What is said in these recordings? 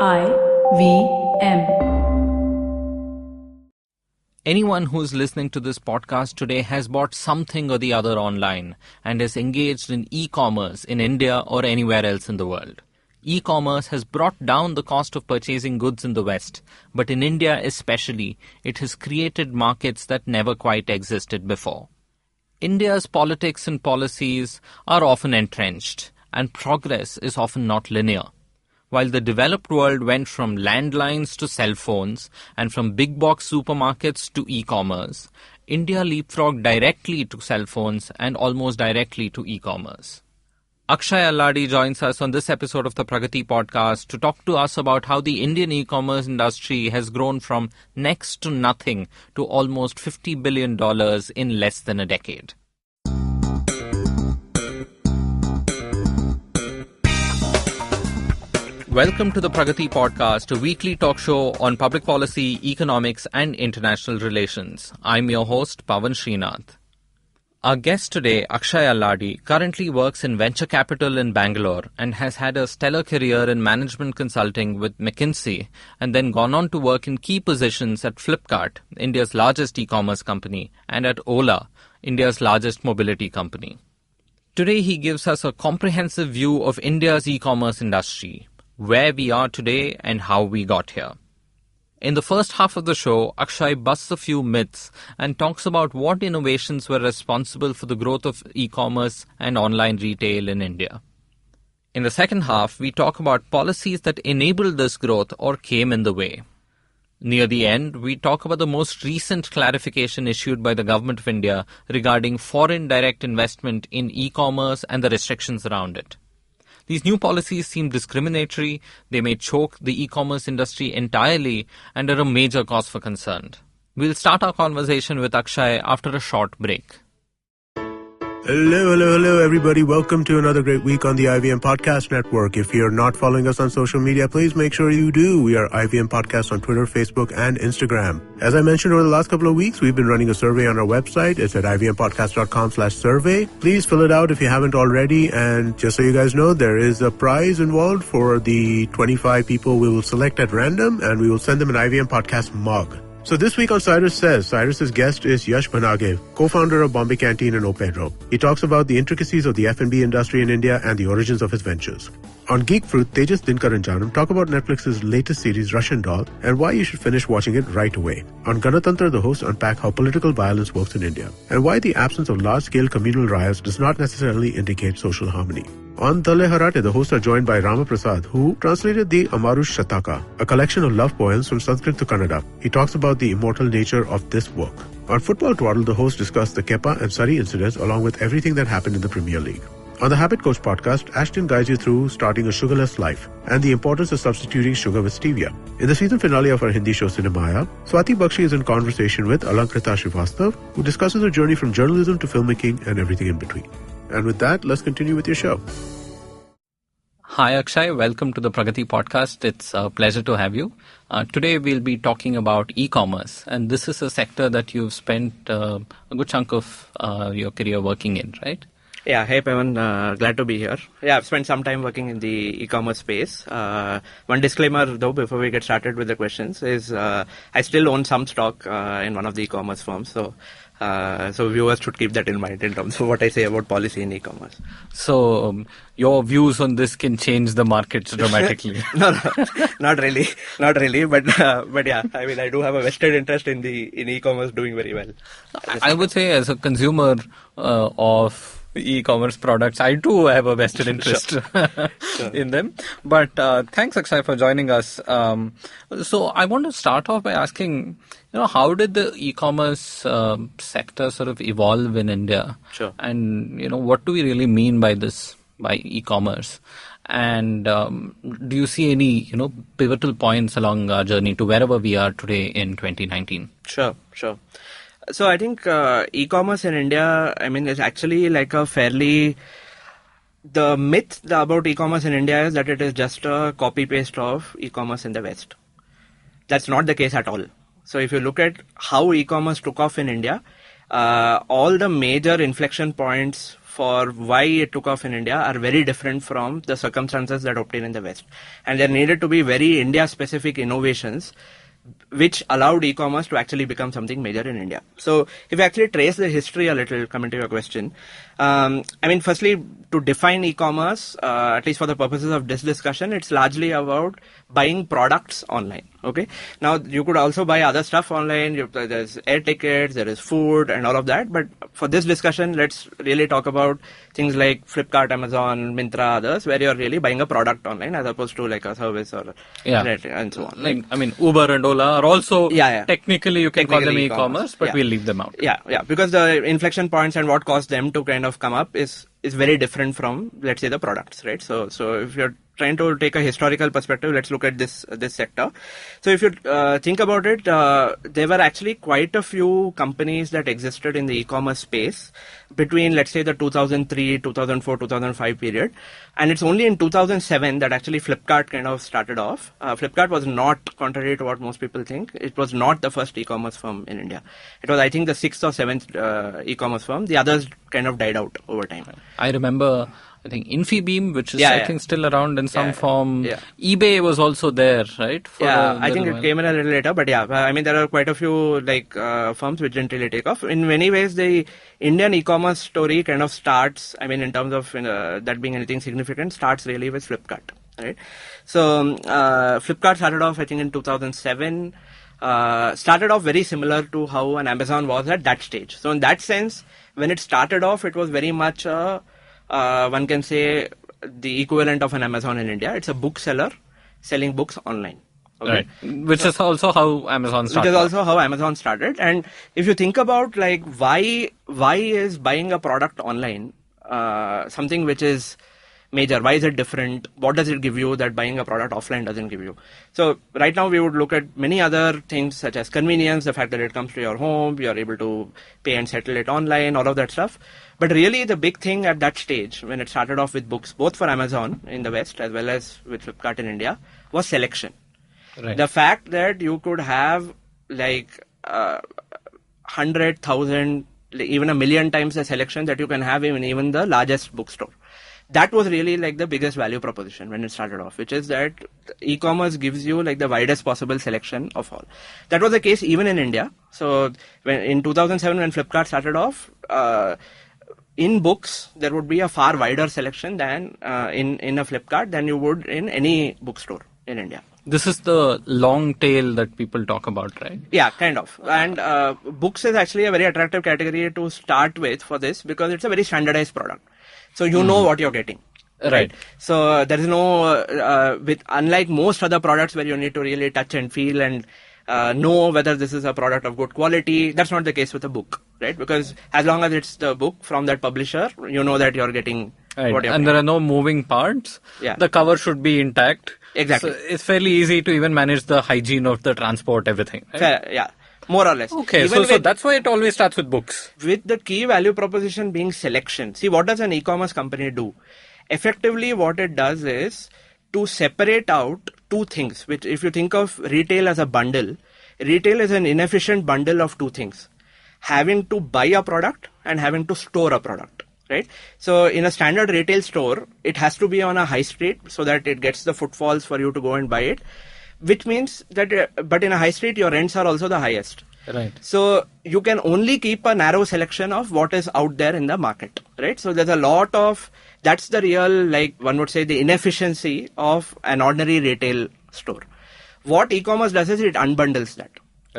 IVM. Anyone who's listening to this podcast today has bought something or the other online and is engaged in e-commerce in India or anywhere else in the world. E-commerce has brought down the cost of purchasing goods in the West, but in India especially, it has created markets that never quite existed before. India's politics and policies are often entrenched, and progress is often not linear. While the developed world went from landlines to cell phones and from big box supermarkets to e-commerce, India leapfrogged directly to cell phones and almost directly to e-commerce. Akshay Alladi joins us on this episode of the Pragati Podcast to talk to us about how the Indian e-commerce industry has grown from next to nothing to almost $50 billion in less than a decade. Welcome to the Pragati Podcast, a weekly talk show on public policy, economics and international relations. I'm your host, Pavan Srinath. Our guest today, Akshay Alladi, currently works in venture capital in Bangalore and has had a stellar career in management consulting with McKinsey and then gone on to work in key positions at Flipkart, India's largest e-commerce company, and at Ola, India's largest mobility company. Today he gives us a comprehensive view of India's e-commerce industry, where we are today and how we got here. In the first half of the show, Akshay busts a few myths and talks about what innovations were responsible for the growth of e-commerce and online retail in India. In the second half, we talk about policies that enabled this growth or came in the way. Near the end, we talk about the most recent clarification issued by the Government of India regarding foreign direct investment in e-commerce and the restrictions around it. These new policies seem discriminatory, they may choke the e-commerce industry entirely, and are a major cause for concern. We'll start our conversation with Akshay after a short break. Hello, everybody. Welcome to another great week on the IVM Podcast Network. If you're not following us on social media, please make sure you do. We are IVM Podcast on Twitter, Facebook, and Instagram. As I mentioned over the last couple of weeks, we've been running a survey on our website. It's at ivmpodcast.com/survey. Please fill it out if you haven't already. And just so you guys know, there is a prize involved for the 25 people we will select at random, and we will send them an IVM Podcast mug. So this week on Cyrus Says, Cyrus's guest is Yash Bhanage, co-founder of Bombay Canteen and O Pedro. He talks about the intricacies of the F&B industry in India and the origins of his ventures. On Geek Fruit, Tejas Dinkar and Janam talk about Netflix's latest series, Russian Doll, and why you should finish watching it right away. On Ganatantra, the hosts unpack how political violence works in India, and why the absence of large-scale communal riots does not necessarily indicate social harmony. On Dale Harate, the hosts are joined by Rama Prasad, who translated the Amarush Shataka, a collection of love poems from Sanskrit to Kannada. He talks about the immortal nature of this work. On Football Twaddle, the hosts discuss the Kepa and Surrey incidents along with everything that happened in the Premier League. On the Habit Coach podcast, Ashton guides you through starting a sugarless life and the importance of substituting sugar with stevia. In the season finale of our Hindi show Cinemaya, Swati Bakshi is in conversation with Alankrita Srivastav, who discusses her journey from journalism to filmmaking and everything in between. And with that, let's continue with your show. Hi Akshay, welcome to the Pragati Podcast. It's a pleasure to have you. Today we'll be talking about e-commerce, and this is a sector that you've spent a good chunk of your career working in, right? Yeah, hey Pavan, glad to be here. Yeah, I've spent some time working in the e-commerce space. One disclaimer though, before we get started with the questions, is I still own some stock in one of the e-commerce firms, so viewers should keep that in mind in terms of what I say about policy in e-commerce. So your views on this can change the markets dramatically. No, not really, but yeah, I mean, I do have a vested interest in e-commerce doing very well. I would say as a consumer of e-commerce products, I do have a vested interest Sure. in them. But thanks Akshay for joining us. So I want to start off by asking, how did the e-commerce sector sort of evolve in India? Sure. And, what do we really mean by this, by e-commerce? And do you see any, pivotal points along our journey to wherever we are today in 2019? Sure. So I think e-commerce in India, is actually like the myth about e-commerce in India is that it is just a copy-paste of e-commerce in the West. That's not the case at all. So if you look at how e-commerce took off in India, all the major inflection points for why it took off in India are very different from the circumstances that obtained in the West. And there needed to be very India-specific innovations which allowed e-commerce to actually become something major in India. So if you actually trace the history a little, coming to your question, firstly, to define e-commerce, at least for the purposes of this discussion, it's largely about buying products online. Okay. Now, you could also buy other stuff online. There's air tickets, there is food and all of that. But for this discussion, let's really talk about things like Flipkart, Amazon, Myntra, others, where you're really buying a product online as opposed to like a service or and so on. Uber and Ola are also technically you can call them e-commerce, but we'll leave them out. Yeah, because the inflection points and what caused them to kind of come up is very different from, let's say, the products, right? So if you're trying to take a historical perspective, let's look at this sector. So if you think about it, there were actually quite a few companies that existed in the e-commerce space between, let's say, the 2003, 2004, 2005 period. And it's only in 2007 that actually Flipkart kind of started off. Flipkart was not, contrary to what most people think, it was not the first e-commerce firm in India. It was, I think, the sixth or seventh e-commerce firm. The others kind of died out over time. I remember, I think Infibeam, which is I think still around in some form. Yeah. eBay was also there, right? I think it came in a little later, but there are quite a few firms which didn't really take off. In many ways, the Indian e-commerce story kind of starts, in terms of that being anything significant, starts really with Flipkart, right? So Flipkart started off, I think, in 2007. Started off very similar to how an Amazon was at that stage. So in that sense, when it started off, it was very much one can say the equivalent of an Amazon in India. It's a bookseller selling books online. Okay. Right. Which is also how Amazon started. And if you think about why is buying a product online something which is major? Why is it different? What does it give you that buying a product offline doesn't give you? So right now we would look at many other things such as convenience, the fact that it comes to your home, you're able to pay and settle it online, all of that stuff. But really the big thing at that stage, when it started off with books, both for Amazon in the West as well as with Flipkart in India, was selection. Right. The fact that you could have 100,000, even 1 million times the selection that you can have in even the largest bookstore. That was really the biggest value proposition when it started off, which is that e-commerce gives you the widest possible selection of all. That was the case even in India. So in 2007 when Flipkart started off, in books there would be a far wider selection than in a Flipkart than you would in any bookstore in India. This is the long tail that people talk about, right? Yeah, kind of. And books is actually a very attractive category to start with for this because it's a very standardized product. So you know what you're getting. Right. So there is no, unlike most other products where you need to really touch and feel and know whether this is a product of good quality. That's not the case with a book, right? Because as long as it's the book from that publisher, you know that you're getting what you're getting. There are no moving parts. Yeah. The cover should be intact. Exactly. So it's fairly easy to even manage the hygiene of the transport, everything. Right? Fair, yeah. More or less. Okay, so that's why it always starts with books. With the key value proposition being selection. See, what does an e-commerce company do? Effectively, what it does is to separate out two things, which if you think of retail as a bundle, retail is an inefficient bundle of two things. Having to buy a product and having to store a product, right? So in a standard retail store, it has to be on a high street so that it gets the footfalls for you to go and buy it. Which means that, but in a high street, your rents are also the highest. Right. So you can only keep a narrow selection of what is out there in the market, right? So there's a lot of, that's the real, one would say, the inefficiency of an ordinary retail store. What e-commerce does is it unbundles that.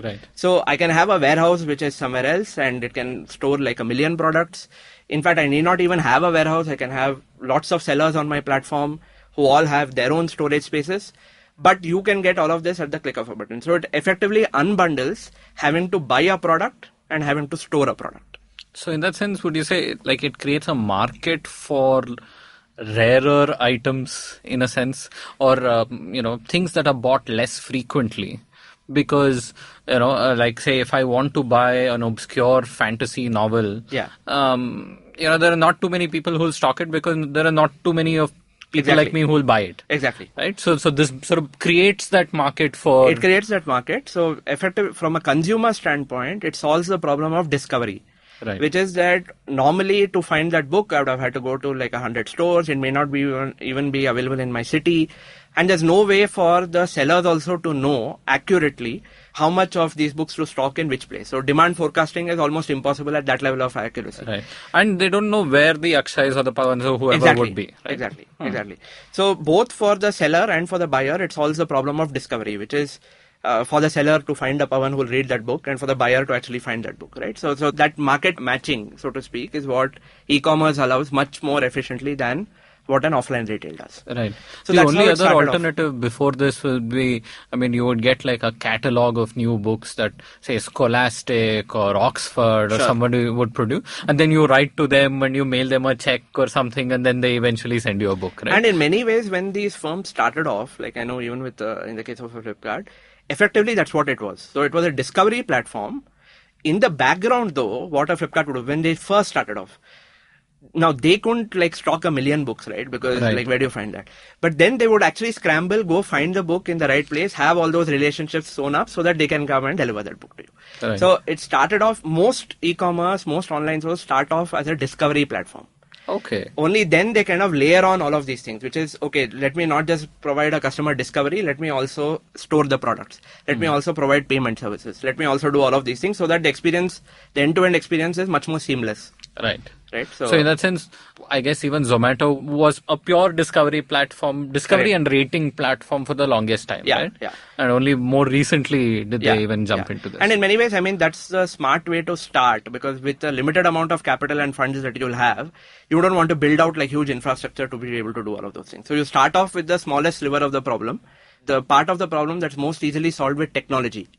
Right. So I can have a warehouse which is somewhere else and it can store 1 million products. In fact, I need not even have a warehouse. I can have lots of sellers on my platform who all have their own storage spaces. But you can get all of this at the click of a button. So it effectively unbundles having to buy a product and having to store a product. So in that sense, would you say it creates a market for rarer items in a sense, or things that are bought less frequently? Because say if I want to buy an obscure fantasy novel, there are not too many people who will stock it because there are not too many of people like me who will buy it. Exactly. Right. So this sort of creates that market for... It creates that market. So effective from a consumer standpoint, it solves the problem of discovery. Right. which is that normally to find that book, I would have had to go to like 100 stores. It may not be even be available in my city. And there's no way for the sellers also to know accurately how much of these books to stock in which place. So demand forecasting is almost impossible at that level of accuracy. Right. And they don't know where the Akshay's or the Pavans or whoever would be. Right? Exactly. So both for the seller and for the buyer, it solves the problem of discovery, which is for the seller to find a Pavan who will read that book and for the buyer to actually find that book, right? So that market matching, so to speak, is what e-commerce allows much more efficiently than what an offline retail does. Right. So the that's only how it other started alternative before this would be, I mean, you would get like a catalog of new books that say Scholastic or Oxford or Sure. somebody would produce, and then you write to them and you mail them a check or something, and then they eventually send you a book, right? And in many ways, when these firms started off, like I know even with in the case of Flipkart, effectively that's what it was. So it was a discovery platform. In the background though, what a Flipkart would do when they first started off, now they couldn't like stock 1 million books, right? Because Right. like where do you find that? But then they would actually scramble, go find the book in the right place, have all those relationships sewn up so that they can come and deliver that book to you. Right. So it started off, most e-commerce, most online stores start off as a discovery platform. Okay. Only then they kind of layer on all of these things, which is, okay, let me not just provide a customer discovery, let me also store the products. Let me also provide payment services. Let me also do all of these things so that the experience, the end-to-end experience is much more seamless. Right. Right. So in that sense, I guess even Zomato was a pure discovery platform, discovery Correct. and rating platform for the longest time, Yeah, right? yeah. And only more recently did Yeah, they even jump yeah. into this. And in many ways, I mean, that's the smart way to start, because with the limited amount of capital and funds that you'll have, you don't want to build out like huge infrastructure to be able to do all of those things. So you start off with the smallest sliver of the problem, the part of the problem that's most easily solved with technology.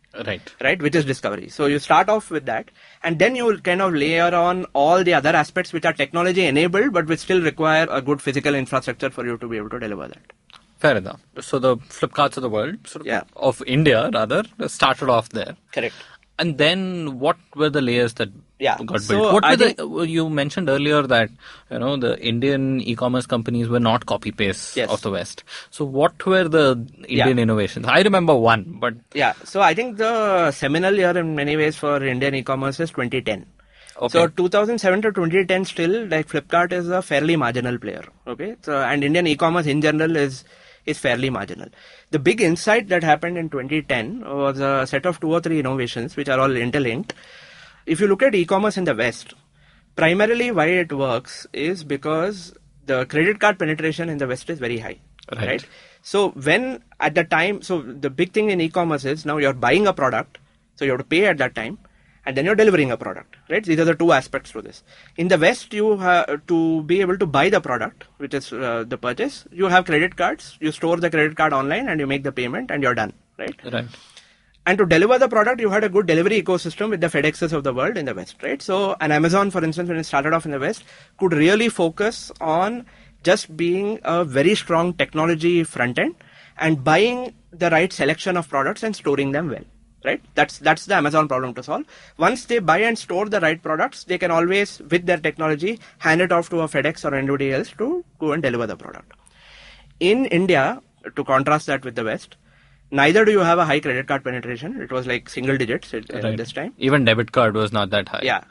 Right, which is discovery. So you start off with that, and then you will kind of layer on all the other aspects which are technology enabled, but which still require a good physical infrastructure for you to be able to deliver that. Fair enough. So the Flipkarts of the world, Yeah. of India rather, started off there. Correct. And then what were the layers that Yeah. got So built? What I were you mentioned earlier that the Indian e-commerce companies were not copy paste Yes. of the West. So what were the Indian innovations? I remember one, but Yeah. So I think the seminal year in many ways for Indian e-commerce is 2010. okay. So 2007 to 2010 still, like Flipkart is a fairly marginal player. Okay. So, and Indian e-commerce in general is fairly marginal. The big insight that happened in 2010 was a set of 2 or 3 innovations which are all interlinked. If you look at e-commerce in the West, primarily why it works is because the credit card penetration in the West is very high. Right. So when at the time, so the big thing in e-commerce is now you're buying a product, so you have to pay at that time, and then you're delivering a product, right? These are the 2 aspects to this. In the West, you have to be able to buy the product, which is the purchase. You have credit cards, you store the credit card online and you make the payment and you're done, right? Right. And to deliver the product, you had a good delivery ecosystem with the FedExes of the world in the West, right? So an Amazon, for instance, when it started off in the West, could really focus on just being a very strong technology front end and buying the right selection of products and storing them well. Right? That's the Amazon problem to solve. Once they buy and store the right products, they can always, with their technology, hand it off to a FedEx or anybody else to go and deliver the product. In India, to contrast that with the West, neither do you have a high credit card penetration. It was like single digits at this time. Even debit card was not that high. Yeah.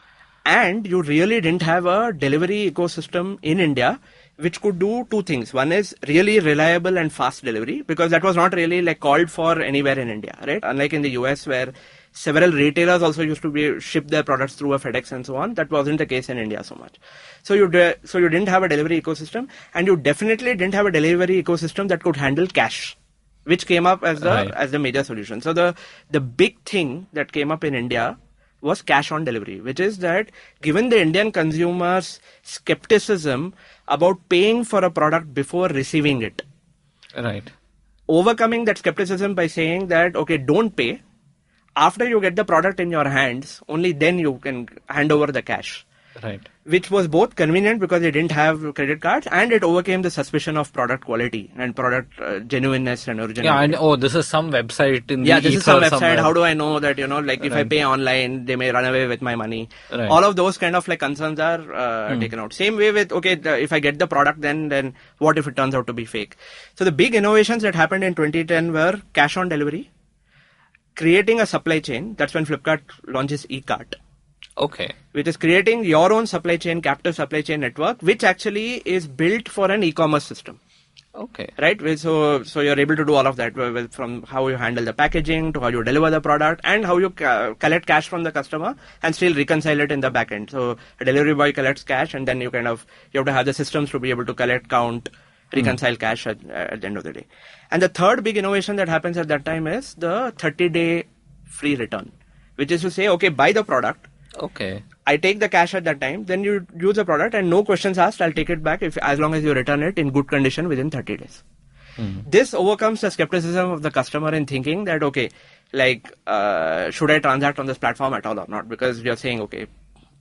And you really didn't have a delivery ecosystem in India which could do 2 things. One is really reliable and fast delivery, because that was not really like called for anywhere in India, right? Unlike in the US where several retailers also used to ship their products through a FedEx and so on, that wasn't the case in India so much. So you didn't have a delivery ecosystem, and you definitely didn't have a delivery ecosystem that could handle cash, which came up as the major solution. So the big thing that came up in India was cash on delivery, which is that given the Indian consumers' skepticism about paying for a product before receiving it, Right. overcoming that skepticism by saying that, okay, don't pay. After you get the product in your hands, only then you can hand over the cash. Right. Which was both convenient because they didn't have credit cards, and it overcame the suspicion of product quality and product genuineness and originality. Yeah, and this is some website in the Yeah, this is some ether website. somewhere. How do I know that, if I pay online, they may run away with my money. Right. All of those kind of like concerns are taken out. Same way with, if I get the product, then what if it turns out to be fake? So the big innovations that happened in 2010 were cash on delivery, creating a supply chain. That's when Flipkart launches e-cart. Okay. which is creating your own supply chain, captive supply chain network, which actually is built for an e-commerce system. Okay. Right? So you're able to do all of that, from how you handle the packaging to how you deliver the product and how you collect cash from the customer and still reconcile it in the back end. So a delivery boy collects cash, and then you have to have the systems to be able to collect, count, reconcile cash at the end of the day. And the third big innovation that happens at that time is the 30-day free return, which is to say, okay, buy the product. Okay. I take the cash at that time, then you use the product and no questions asked, I'll take it back as long as you return it in good condition within 30 days. This overcomes the skepticism of the customer in thinking that, okay, should I transact on this platform at all or not? Because you're saying, okay,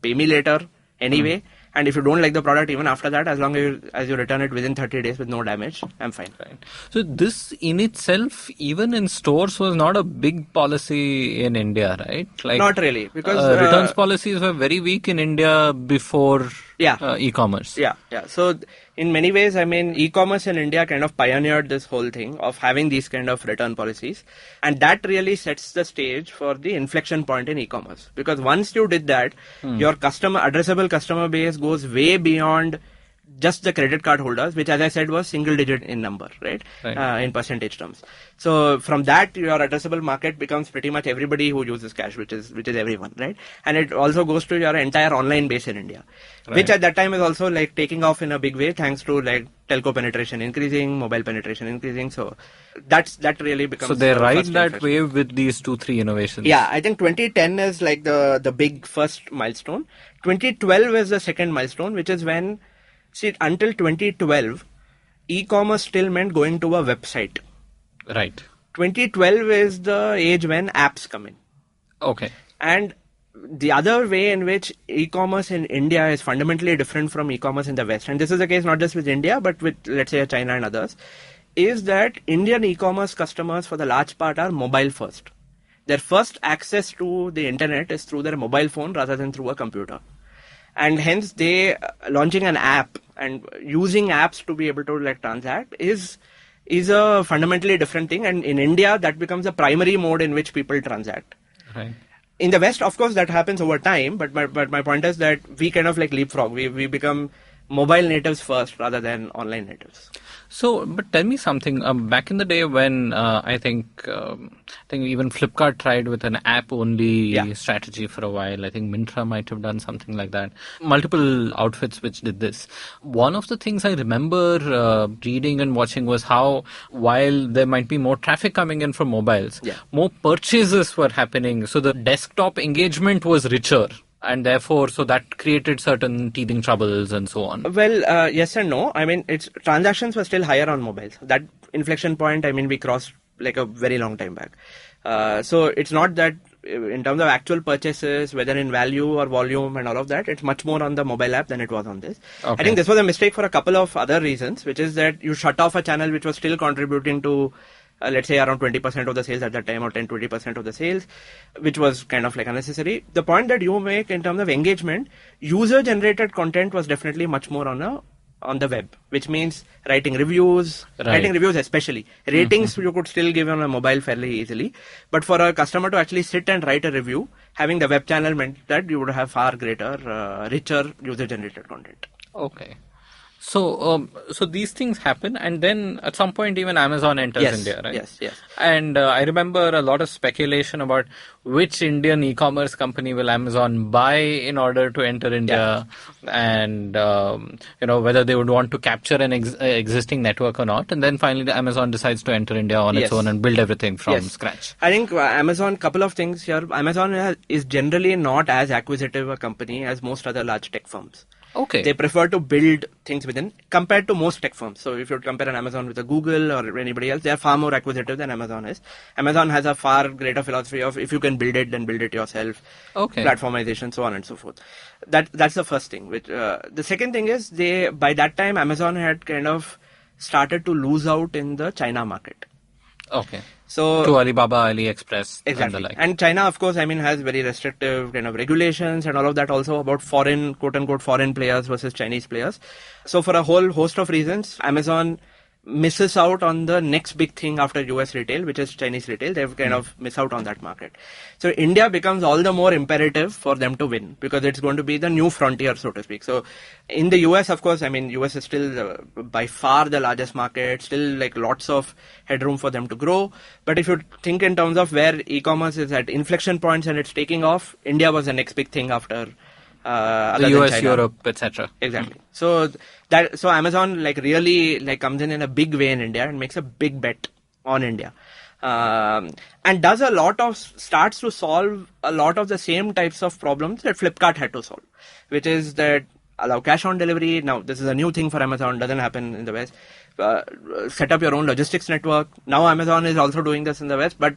pay me later anyway. And if you don't like the product, even after that, as long as you return it within 30 days with no damage, I'm fine. Right. So this in itself, even in stores, was not a big policy in India, right? Not really, because returns policies were very weak in India before e-commerce. Yeah. So in many ways, e-commerce in India kind of pioneered this whole thing of having these kind of return policies. And that really sets the stage for the inflection point in e-commerce. Because once you did that, your addressable customer base goes way beyond just the credit card holders, which, as I said, was single digit in number, right? In percentage terms. So from that, your addressable market becomes pretty much everybody who uses cash, which is everyone, right? And it also goes to your entire online base in India, which at that time is also taking off in a big way, thanks to telco penetration increasing, mobile penetration increasing. So that really becomes. So they ride that wave with these 2-3 innovations. Yeah, I think 2010 is the big first milestone. 2012 is the second milestone, which is when. See, until 2012, e-commerce still meant going to a website. Right. 2012 is the age when apps come in. Okay. And the other way in which e-commerce in India is fundamentally different from e-commerce in the West, and this is the case not just with India, but with, let's say, China and others, is that Indian e-commerce customers, for the large part, are mobile first. Their first access to the internet is through their mobile phone rather than through a computer. And hence, they launching an app and using apps to be able to transact is a fundamentally different thing. And in India, that becomes a primary mode in which people transact. Right. In the West, of course, that happens over time. But my point is that we kind of leapfrog. We become mobile natives first rather than online natives. So, but tell me something. Back in the day when I think even Flipkart tried with an app-only strategy for a while. I think Myntra might have done something like that. Multiple outfits which did this. One of the things I remember reading and watching was how, while there might be more traffic coming in from mobiles, more purchases were happening. So the desktop engagement was richer. And therefore, so that created certain teething troubles and so on. Well, yes and no. Transactions were still higher on mobiles. That inflection point, we crossed a very long time back. So it's not that in terms of actual purchases, whether in value or volume and all of that, it's much more on the mobile app than it was on this. Okay. I think this was a mistake for a couple of other reasons, which is that you shut off a channel which was still contributing to let's say around 20% of the sales at that time, or 10-20% of the sales, which was kind of unnecessary. The point that you make in terms of engagement, user-generated content was definitely much more on the web, which means writing reviews especially. Ratings you could still give on a mobile fairly easily. But for a customer to actually sit and write a review, having the web channel meant that you would have far greater, richer user-generated content. Okay. So these things happen, and then at some point even Amazon enters India, right? Yes. And I remember a lot of speculation about which Indian e-commerce company will Amazon buy in order to enter India, and whether they would want to capture an existing network or not. And then finally, Amazon decides to enter India on its own and build everything from scratch. I think Amazon, couple of things here. Amazon is generally not as acquisitive a company as most other large tech firms. Okay. They prefer to build things within, compared to most tech firms. So if you compare an Amazon with a Google or anybody else, they are far more acquisitive than Amazon is. Amazon has a far greater philosophy of if you can build it, then build it yourself. Okay. Platformization, so on and so forth. That's the first thing. The second thing is by that time, Amazon had kind of started to lose out in the China market. Okay. So to Alibaba, AliExpress, exactly. And the like. And China, of course, has very restrictive kind of regulations and all of that also about foreign, quote unquote, foreign players versus Chinese players. So for a whole host of reasons, Amazon misses out on the next big thing after US retail, which is Chinese retail. They've kind of miss out on that market. So India becomes all the more imperative for them to win because it's going to be the new frontier, so to speak. So in the US, of course, I mean, US is still by far the largest market, still like lots of headroom for them to grow. But if you think in terms of where e-commerce is at inflection points and it's taking off, India was the next big thing after the US, Europe, etc. Exactly. So Amazon like really like comes in a big way in India and makes a big bet on India, and starts to solve a lot of the same types of problems that Flipkart had to solve, which is that allow cash on delivery. Now this is a new thing for Amazon, doesn't happen in the West. Set up your own logistics network. Now Amazon is also doing this in the West, but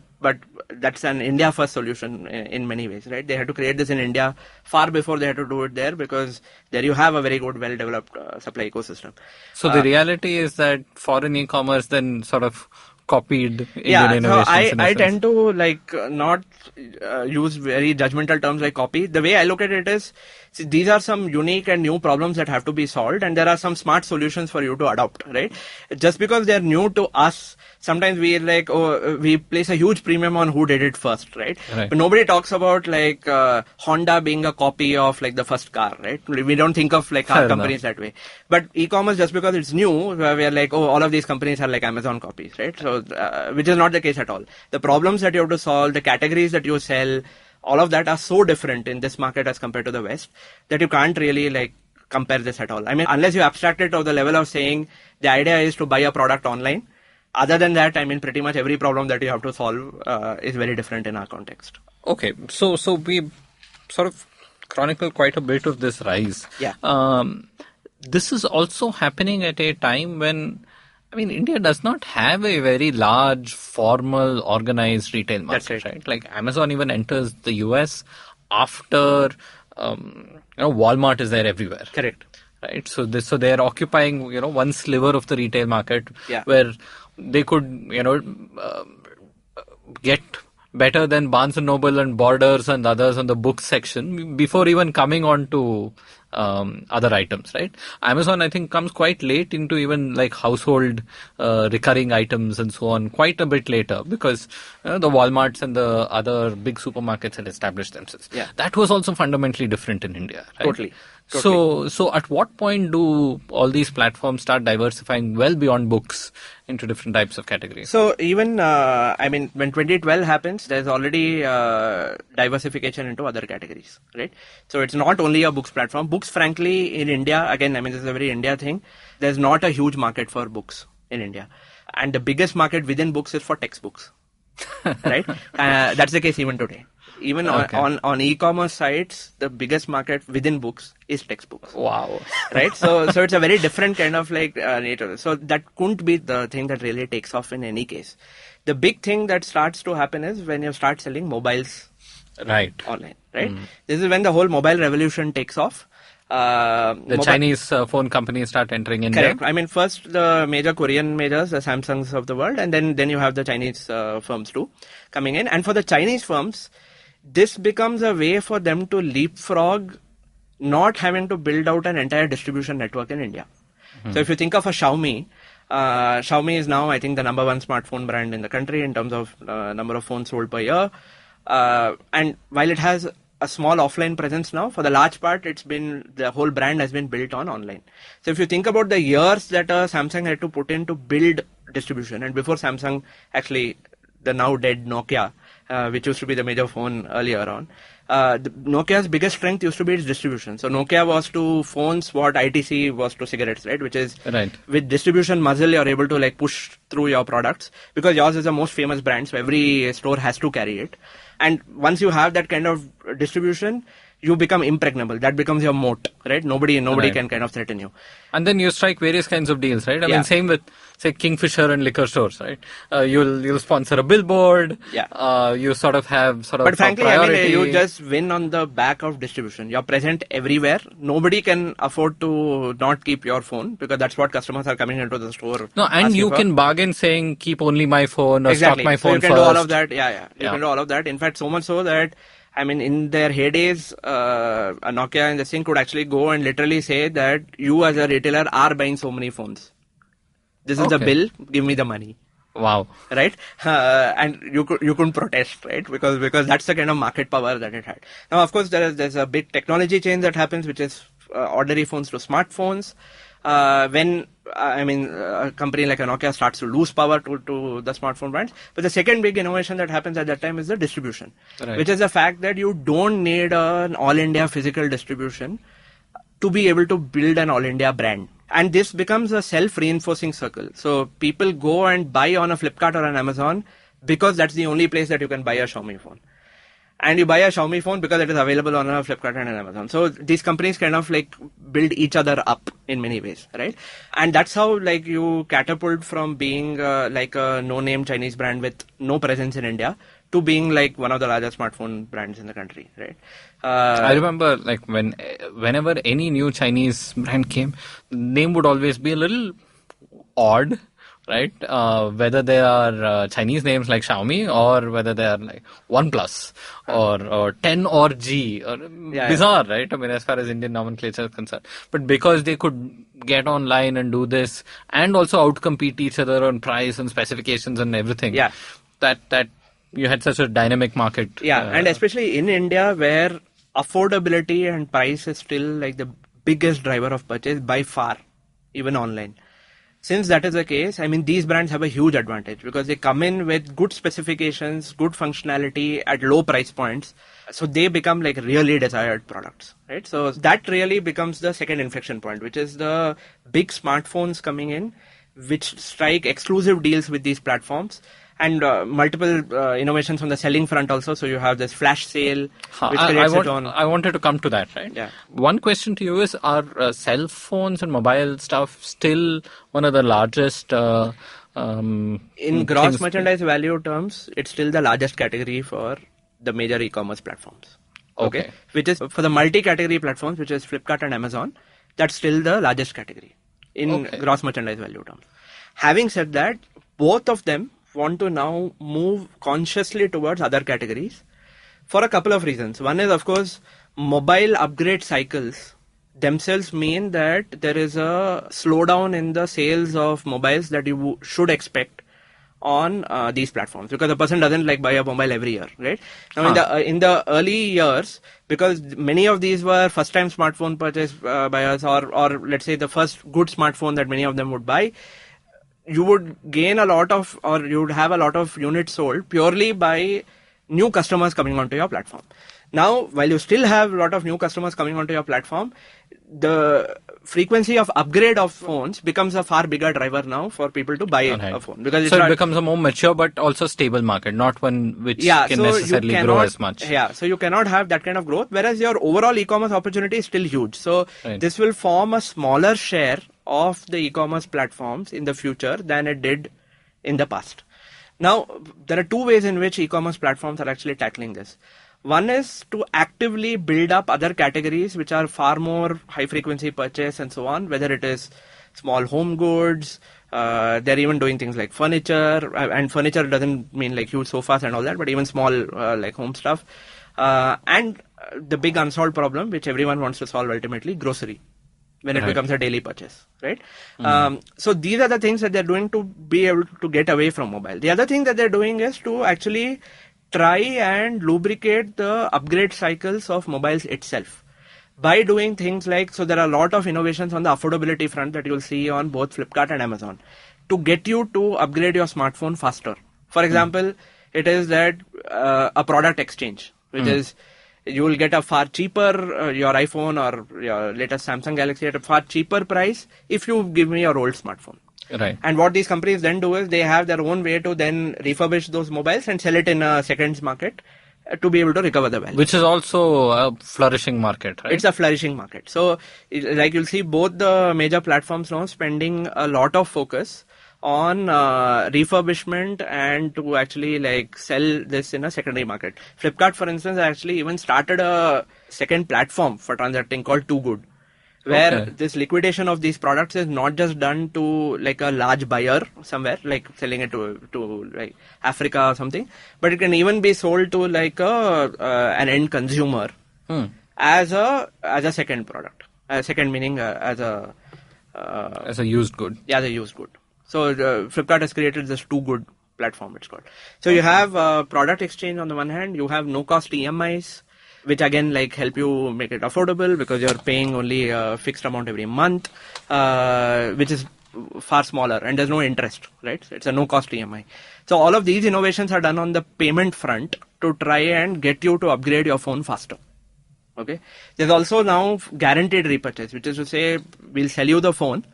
that's an India first solution in many ways, right? They had to create this in India far before they had to do it there, because there you have a very good, well developed supply ecosystem. So the reality is that foreign e-commerce then sort of copied Indian innovations. So I tend to like not use very judgmental terms like copy. The way I look at it is, see, these are some unique and new problems that have to be solved, and there are some smart solutions for you to adopt, right? Just because they're new to us, sometimes we like, we place a huge premium on who did it first, right? But nobody talks about like Honda being a copy of like the first car, right? We don't think of like car companies that way. But e-commerce, just because it's new, we're like, all of these companies are like Amazon copies, right? So which is not the case at all. The problems that you have to solve, the categories that you sell, all of that are so different in this market as compared to the West that you can't really like compare this at all. I mean, unless you abstract it to the level of saying the idea is to buy a product online. Other than that, I mean, pretty much every problem that you have to solve is very different in our context. Okay, so we sort of chronicle quite a bit of this rise. Yeah. This is also happening at a time when, I mean, India does not have a very large, formal, organized retail market. That's right? Like Amazon even enters the US after, Walmart is there everywhere. Correct. Right. So they're occupying, one sliver of the retail market where they could, get better than Barnes and Noble and Borders and others on the book section before even coming on to other items, right? Amazon, I think, comes quite late into even like household recurring items and so on, quite a bit later, because the Walmarts and the other big supermarkets had established themselves. Yeah. That was also fundamentally different in India, right? Totally. So at what point do all these platforms start diversifying well beyond books into different types of categories? So even, when 2012 happens, there's already diversification into other categories, right? So it's not only a books platform. Books, frankly, in India, again, this is a very India thing. There's not a huge market for books in India. And the biggest market within books is for textbooks, right? That's the case even today. Even on e-commerce sites, the biggest market within books is textbooks. Wow. Right? So it's a very different kind of like nature. So that couldn't be the thing that really takes off in any case. The big thing that starts to happen is when you start selling mobiles online, right? This is when the whole mobile revolution takes off. The Chinese phone companies start entering India. Correct. I mean, first the major Korean majors, the Samsungs of the world, and then you have the Chinese firms too coming in. And for the Chinese firms, this becomes a way for them to leapfrog not having to build out an entire distribution network in India. So if you think of a Xiaomi, Xiaomi is now, I think, the number one smartphone brand in the country in terms of number of phones sold per year. And while it has a small offline presence now, for the large part, the whole brand has been built on online. So if you think about the years that Samsung had to put in to build distribution, and before Samsung, actually, the now dead Nokia, which used to be the major phone earlier on. Nokia's biggest strength used to be its distribution. So Nokia was to phones what ITC was to cigarettes, right? Which is with distribution muscle, you're able to like push through your products because yours is the most famous brand. So every store has to carry it. And once you have that kind of distribution, you become impregnable. That becomes your moat, right? Nobody can kind of threaten you. And then you strike various kinds of deals, right? I mean, same with, say, Kingfisher and liquor stores, right? You'll sponsor a billboard. You sort of have But frankly, priority. You just win on the back of distribution. You're present everywhere. Nobody can afford to not keep your phone because that's what customers are coming into the store. No, and you can bargain saying, keep only my phone or stock my phone first. You can do all of that. You can do all of that. In fact, so much so that in their heydays, a Nokia and this thing could actually go and literally say that you as a retailer are buying so many phones. This is the bill. Give me the money. Wow. Right? And you couldn't protest, right? Because that's the kind of market power that it had. Now, of course, there's a big technology change that happens, which is ordinary phones to smartphones. When a company like a Nokia starts to lose power to the smartphone brands. But the second big innovation that happens at that time is the distribution, which is the fact that you don't need an all-India physical distribution to be able to build an all-India brand. And this becomes a self-reinforcing circle. So people go and buy on a Flipkart or an Amazon because that's the only place that you can buy a Xiaomi phone. And you buy a Xiaomi phone because it is available on a Flipkart and an Amazon. So these companies kind of like build each other up in many ways, right? And that's how like you catapult from being like a no-name Chinese brand with no presence in India to being like one of the largest smartphone brands in the country, right? I remember like whenever any new Chinese brand came, the name would always be a little odd, right? Whether they are Chinese names like Xiaomi or whether they are like OnePlus or 10 or G or bizarre, right? I mean, as far as Indian nomenclature is concerned. But because they could get online and do this and also outcompete each other on price and specifications and everything, that you had such a dynamic market. And especially in India where affordability and price is still like the biggest driver of purchase by far, even online. Since that is the case, I mean, these brands have a huge advantage because they come in with good specifications, good functionality at low price points. So they become like really desired products, right? So that really becomes the second inflection point, which is the big smartphones coming in, which strike exclusive deals with these platforms. And multiple innovations on the selling front also. So you have this flash sale, which creates its own. I wanted to come to that, right? Yeah. One question to you is, are cell phones and mobile stuff still one of the largest in gross merchandise value terms, it's still the largest category for the major e-commerce platforms. Okay. Which is for the multi-category platforms, which is Flipkart and Amazon, that's still the largest category in gross merchandise value terms. Having said that, both of them want to now move consciously towards other categories for a couple of reasons. One is, of course, mobile upgrade cycles themselves mean that there is a slowdown in the sales of mobiles that you should expect on these platforms, because a person doesn't like buy a mobile every year, right? Now in the early years, because many of these were first time smartphone purchase buyers or let's say the first good smartphone that many of them would buy, you would gain a lot of, or you would have a lot of units sold purely by new customers coming onto your platform. Now, while you still have a lot of new customers coming onto your platform, the frequency of upgrade of phones becomes a far bigger driver now for people to buy a phone. Because it becomes a more mature but also stable market, not one which can necessarily grow as much. Yeah, so you cannot have that kind of growth, whereas your overall e-commerce opportunity is still huge. So this will form a smaller share of the e-commerce platforms in the future than it did in the past. Now, there are two ways in which e-commerce platforms are actually tackling this. One is to actively build up other categories which are far more high frequency purchase and so on, whether it is small home goods, they're even doing things like furniture, and furniture doesn't mean like huge sofas and all that, but even small like home stuff. And the big unsolved problem which everyone wants to solve ultimately, grocery, when it becomes a daily purchase, right? So these are the things that they're doing to be able to get away from mobile. The other thing that they're doing is to actually try and lubricate the upgrade cycles of mobiles itself by doing things like, so there are a lot of innovations on the affordability front that you'll see on both Flipkart and Amazon to get you to upgrade your smartphone faster. For example, it is that a product exchange, which is you will get a far cheaper your iPhone or your latest Samsung Galaxy at a far cheaper price if you give me your old smartphone. Right. And what these companies then do is they have their own way to then refurbish those mobiles and sell it in a seconds market to be able to recover the value. Which is also a flourishing market, right? It's a flourishing market. So like you'll see both the major platforms now spending a lot of focus on refurbishment and to actually like sell this in a secondary market. Flipkart, for instance, actually even started a second platform for transacting called Too Good, where this liquidation of these products is not just done to like a large buyer somewhere, like selling it to like Africa or something, but it can even be sold to like an end consumer as a second product. Second meaning as a used good. Yeah, as a used good. So Flipkart has created this Too Good platform, it's called. So you have product exchange on the one hand, you have no cost EMIs, which again like help you make it affordable because you're paying only a fixed amount every month, which is far smaller and there's no interest, right? It's a no cost EMI. So all of these innovations are done on the payment front to try and get you to upgrade your phone faster. Okay. There's also now guaranteed repurchase, which is to say we'll sell you the phone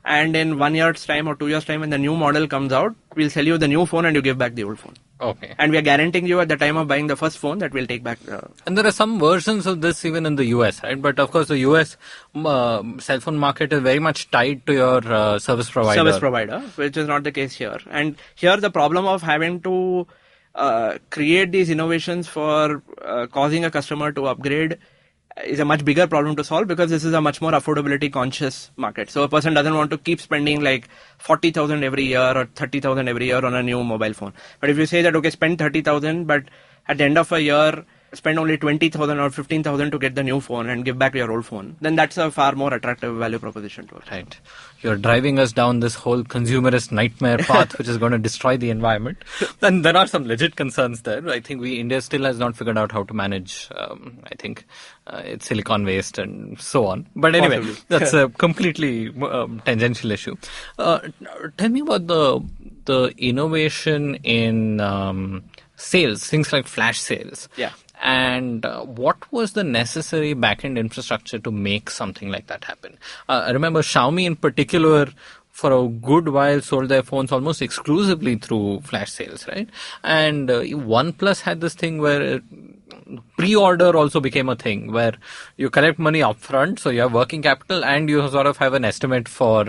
and in 1 year's time or 2 years' time when the new model comes out, we'll sell you the new phone and you give back the old phone. Okay. And we are guaranteeing you at the time of buying the first phone that we'll take back. And there are some versions of this even in the US, right? But of course the US cell phone market is very much tied to your service provider. Which is not the case here. And here the problem of having to create these innovations for causing a customer to upgrade is a much bigger problem to solve because this is a much more affordability conscious market. So a person doesn't want to keep spending like 40,000 every year or 30,000 every year on a new mobile phone. But if you say that, okay, spend 30,000, but at the end of a year, spend only 20,000 or 15,000 to get the new phone and give back your old phone, then that's a far more attractive value proposition to us. Right. You're driving us down this whole consumerist nightmare path, which is going to destroy the environment. And there are some legit concerns there. I think India still has not figured out how to manage, it's silicon waste and so on. But anyway, Possibly. That's a completely tangential issue. Tell me about the innovation in sales, things like flash sales. Yeah. And what was the necessary back-end infrastructure to make something like that happen? I remember Xiaomi in particular, for a good while, sold their phones almost exclusively through flash sales, right? And OnePlus had this thing where pre-order also became a thing, where you collect money upfront, so you have working capital, and you sort of have an estimate for,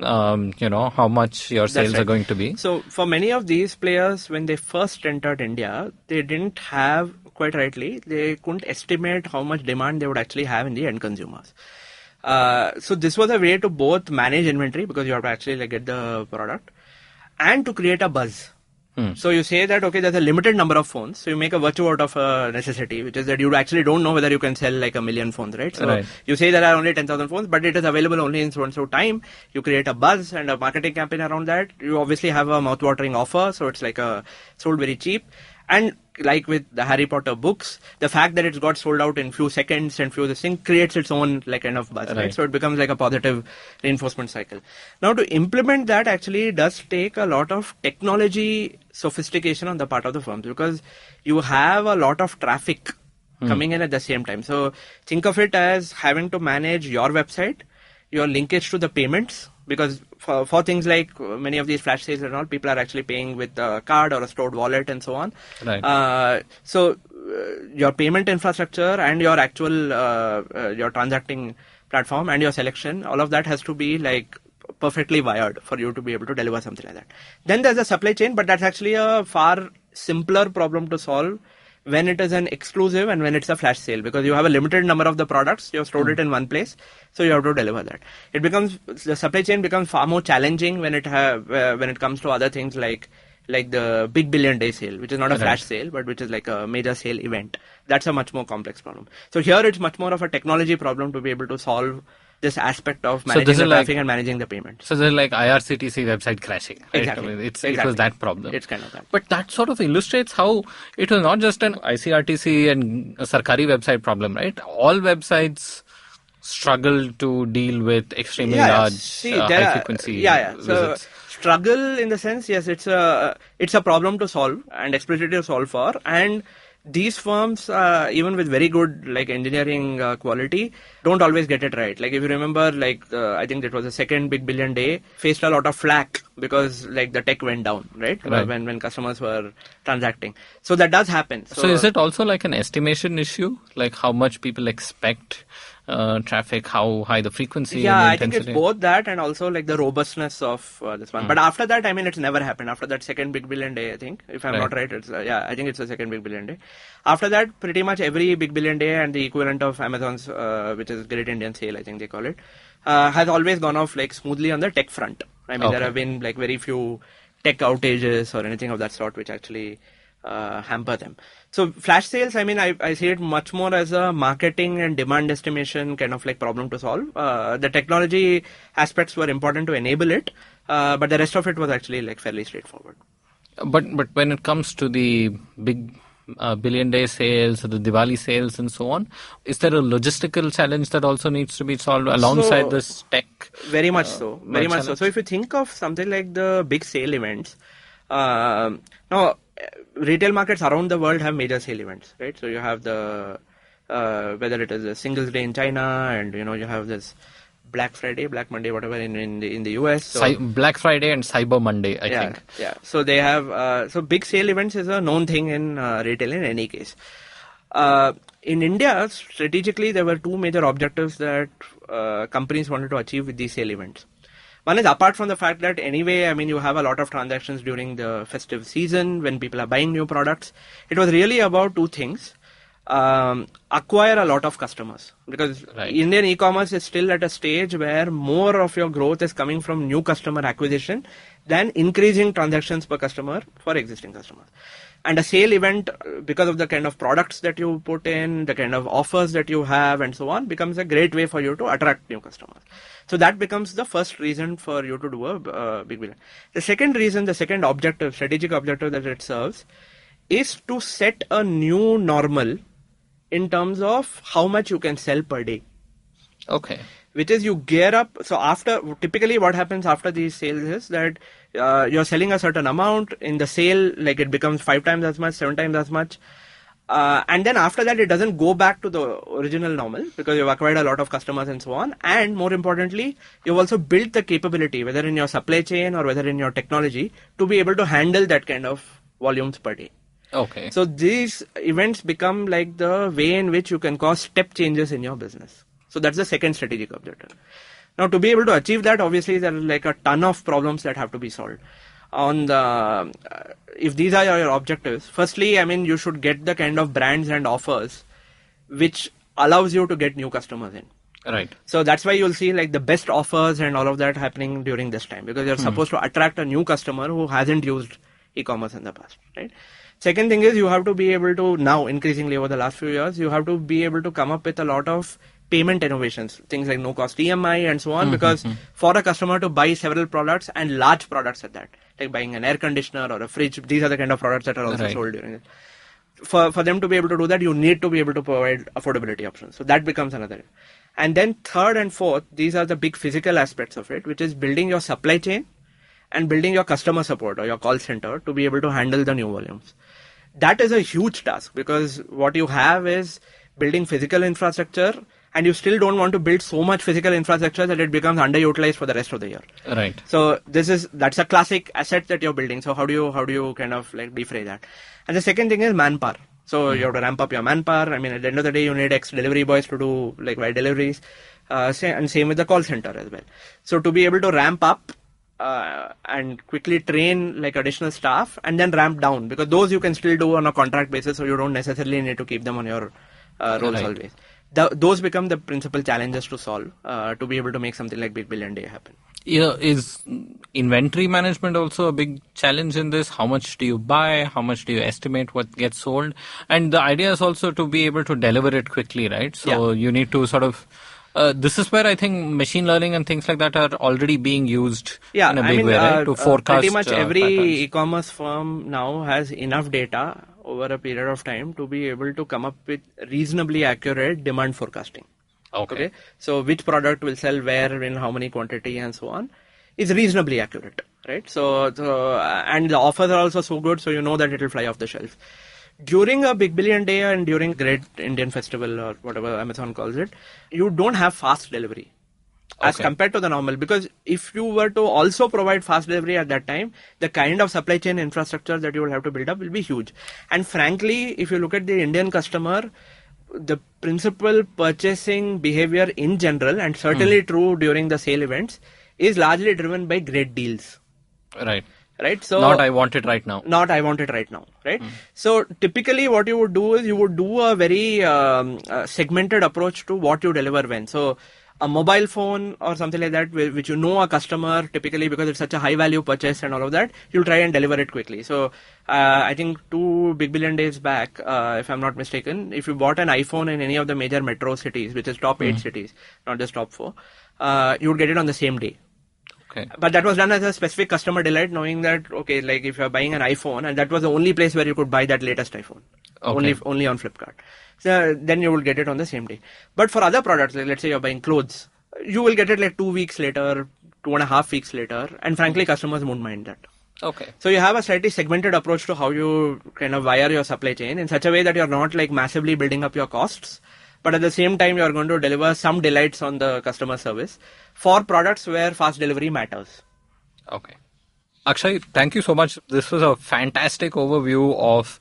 how much your sales are going to be. So for many of these players, when they first entered India, they didn't have, quite rightly, they couldn't estimate how much demand they would actually have in the end consumers. So this was a way to both manage inventory because you have to actually get the product and to create a buzz. So you say that, okay, there's a limited number of phones. So you make a virtue out of a necessity, which is that you actually don't know whether you can sell like 1 million phones, right? So you say there are only 10,000 phones, but it is available only in so and so time. You create a buzz and a marketing campaign around that. You obviously have a mouth-watering offer. So it's like sold very cheap. And like with the Harry Potter books, the fact that it's got sold out in few seconds and few this thing creates its own like kind of buzz, right? So it becomes like a positive reinforcement cycle. Now to implement that actually does take a lot of technology sophistication on the part of the firms because you have a lot of traffic coming in at the same time. So think of it as having to manage your website, your linkage to the payments, because for things like many of these flash sales and all, people are actually paying with a card or a stored wallet and so on. So your payment infrastructure and your actual your transacting platform and your selection, all of that has to be like perfectly wired for you to be able to deliver something like that. Then there's a supply chain, but that's actually a far simpler problem to solve when it is an exclusive and when it's a flash sale, because you have a limited number of the products, you have stored it in one place, so you have to deliver that. The supply chain becomes far more challenging when it comes to other things like the Big Billion Day sale, which is not a flash sale, but which is like a major sale event. That's a much more complex problem. So here it's much more of a technology problem to be able to solve this aspect of managing the traffic and managing the payment. So there's like IRCTC website crashing. Right? Exactly. I mean, it was that problem. It's kind of that. But that sort of illustrates how it was not just an ICRTC and a Sarkari website problem, right? All websites struggle to deal with extremely large, high frequency visits. Struggle in the sense, yes, it's a problem to solve and explicitly to solve for, and these firms, even with very good like engineering quality, don't always get it right. Like if you remember, I think that was the second Big Billion Day, faced a lot of flack because like the tech went down, right? When customers were transacting. So that does happen. So is it also like an estimation issue, like how much people expect traffic, how high the frequency? Yeah, and the I think it's both that and also like the robustness of this one. But after that, I mean, it's never happened. After that second Big Billion Day, I think, if I'm not right, it's I think it's the second Big Billion Day. After that, pretty much every Big Billion Day and the equivalent of Amazon's, which is Great Indian Sale, I think they call it, has always gone off like smoothly on the tech front. I mean, there have been like very few tech outages or anything of that sort which actually hamper them. So flash sales, I mean, I see it much more as a marketing and demand estimation kind of like problem to solve. The technology aspects were important to enable it, but the rest of it was actually like fairly straightforward. But when it comes to the big billion-day sales, the Diwali sales and so on, is there a logistical challenge that also needs to be solved alongside this tech? Very much so. Very much so. So if you think of something like the big sale events, now retail markets around the world have major sale events, right? So you have the whether it is a Singles Day in China, and you have this Black Friday, Black Monday, whatever in the US. So, Black Friday and Cyber Monday, I think. Yeah. So they have so big sale events is a known thing in retail in any case. In India, strategically, there were two major objectives that companies wanted to achieve with these sale events. One is, apart from the fact that anyway, I mean, you have a lot of transactions during the festive season when people are buying new products. It was really about two things. Acquire a lot of customers, because Indian e-commerce is still at a stage where more of your growth is coming from new customer acquisition than increasing transactions per customer for existing customers. And a sale event, because of the kind of products that you put in, the kind of offers that you have and so on, becomes a great way for you to attract new customers. So that becomes the first reason for you to do a big billion. The second reason, the second objective, strategic objective that it serves, is to set a new normal in terms of how much you can sell per day. Okay. Which is, you gear up. So typically what happens after these sales is that you're selling a certain amount in the sale, like it becomes 5 times as much, 7 times as much. And then after that, it doesn't go back to the original normal because you've acquired a lot of customers and so on. And more importantly, you've also built the capability, whether in your supply chain or whether in your technology, to be able to handle that kind of volumes per day. Okay. So these events become like the way in which you can cause step changes in your business. So that's the second strategic objective. Now, to be able to achieve that, obviously, there are like a ton of problems that have to be solved. If these are your objectives, firstly, I mean, you should get the kind of brands and offers which allows you to get new customers in. Right. So that's why you'll see like the best offers and all of that happening during this time, because you're supposed to attract a new customer who hasn't used e-commerce in the past, right? Second thing is, you have to be able to now, increasingly over the last few years, you have to be able to come up with a lot of payment innovations, things like no-cost EMI and so on, because for a customer to buy several products and large products at that, like buying an air conditioner or a fridge, these are the kind of products that are also sold during it. For them to be able to do that, you need to be able to provide affordability options. So that becomes another. And then third and fourth, these are the big physical aspects of it, which is building your supply chain and building your customer support or your call center to be able to handle the new volumes. That is a huge task, because what you have is building physical infrastructure, and you still don't want to build so much physical infrastructure that it becomes underutilized for the rest of the year. Right. So that's a classic asset that you're building. So how do you kind of like defray that? And the second thing is manpower. So you have to ramp up your manpower. I mean, at the end of the day, you need ex-delivery boys to do like wide deliveries, and same with the call center as well. So to be able to ramp up and quickly train like additional staff and then ramp down, because those you can still do on a contract basis, so you don't necessarily need to keep them on your rolls always. Those become the principal challenges to solve to be able to make something like Big Billion Day happen. Yeah, is inventory management also a big challenge in this? How much do you buy? How much do you estimate what gets sold? And the idea is also to be able to deliver it quickly, right? So you need to sort of this is where I think machine learning and things like that are already being used in a big way, right? To forecast pretty much every patterns. e-commerce firm now has enough data over a period of time to be able to come up with reasonably accurate demand forecasting. Okay. So which product will sell where, in how many quantity and so on is reasonably accurate, right? So and the offers are also so good, so you know that it will fly off the shelf. During a Big Billion Day and during Great Indian Festival or whatever Amazon calls it, you don't have fast delivery as compared to the normal, because if you were to also provide fast delivery at that time, the kind of supply chain infrastructure that you will have to build up will be huge. And frankly, if you look at the Indian customer, the principal purchasing behavior in general, and certainly true during the sale events, is largely driven by great deals. Right. So not I want it right now. Right. So typically what you would do is you would do a very segmented approach to what you deliver when. So A mobile phone or something like that, which you know a customer typically because it's such a high value purchase and all of that, you'll try and deliver it quickly. So I think 2 big billion days back, if I'm not mistaken, if you bought an iPhone in any of the major metro cities, which is top 8 cities, not just top 4, you would get it on the same day. Okay. But that was done as a specific customer delight, knowing that, okay, like if you're buying an iPhone, and that was the only place where you could buy that latest iPhone. Okay. Only on Flipkart. So then you will get it on the same day. But for other products, like let's say you're buying clothes, you will get it like 2 weeks later, 2.5 weeks later, and frankly, customers won't mind that. Okay. So you have a slightly segmented approach to how you kind of wire your supply chain in such a way that you're not like massively building up your costs, but at the same time, you're going to deliver some delights on the customer service for products where fast delivery matters. Okay. Akshay, thank you so much. This was a fantastic overview of,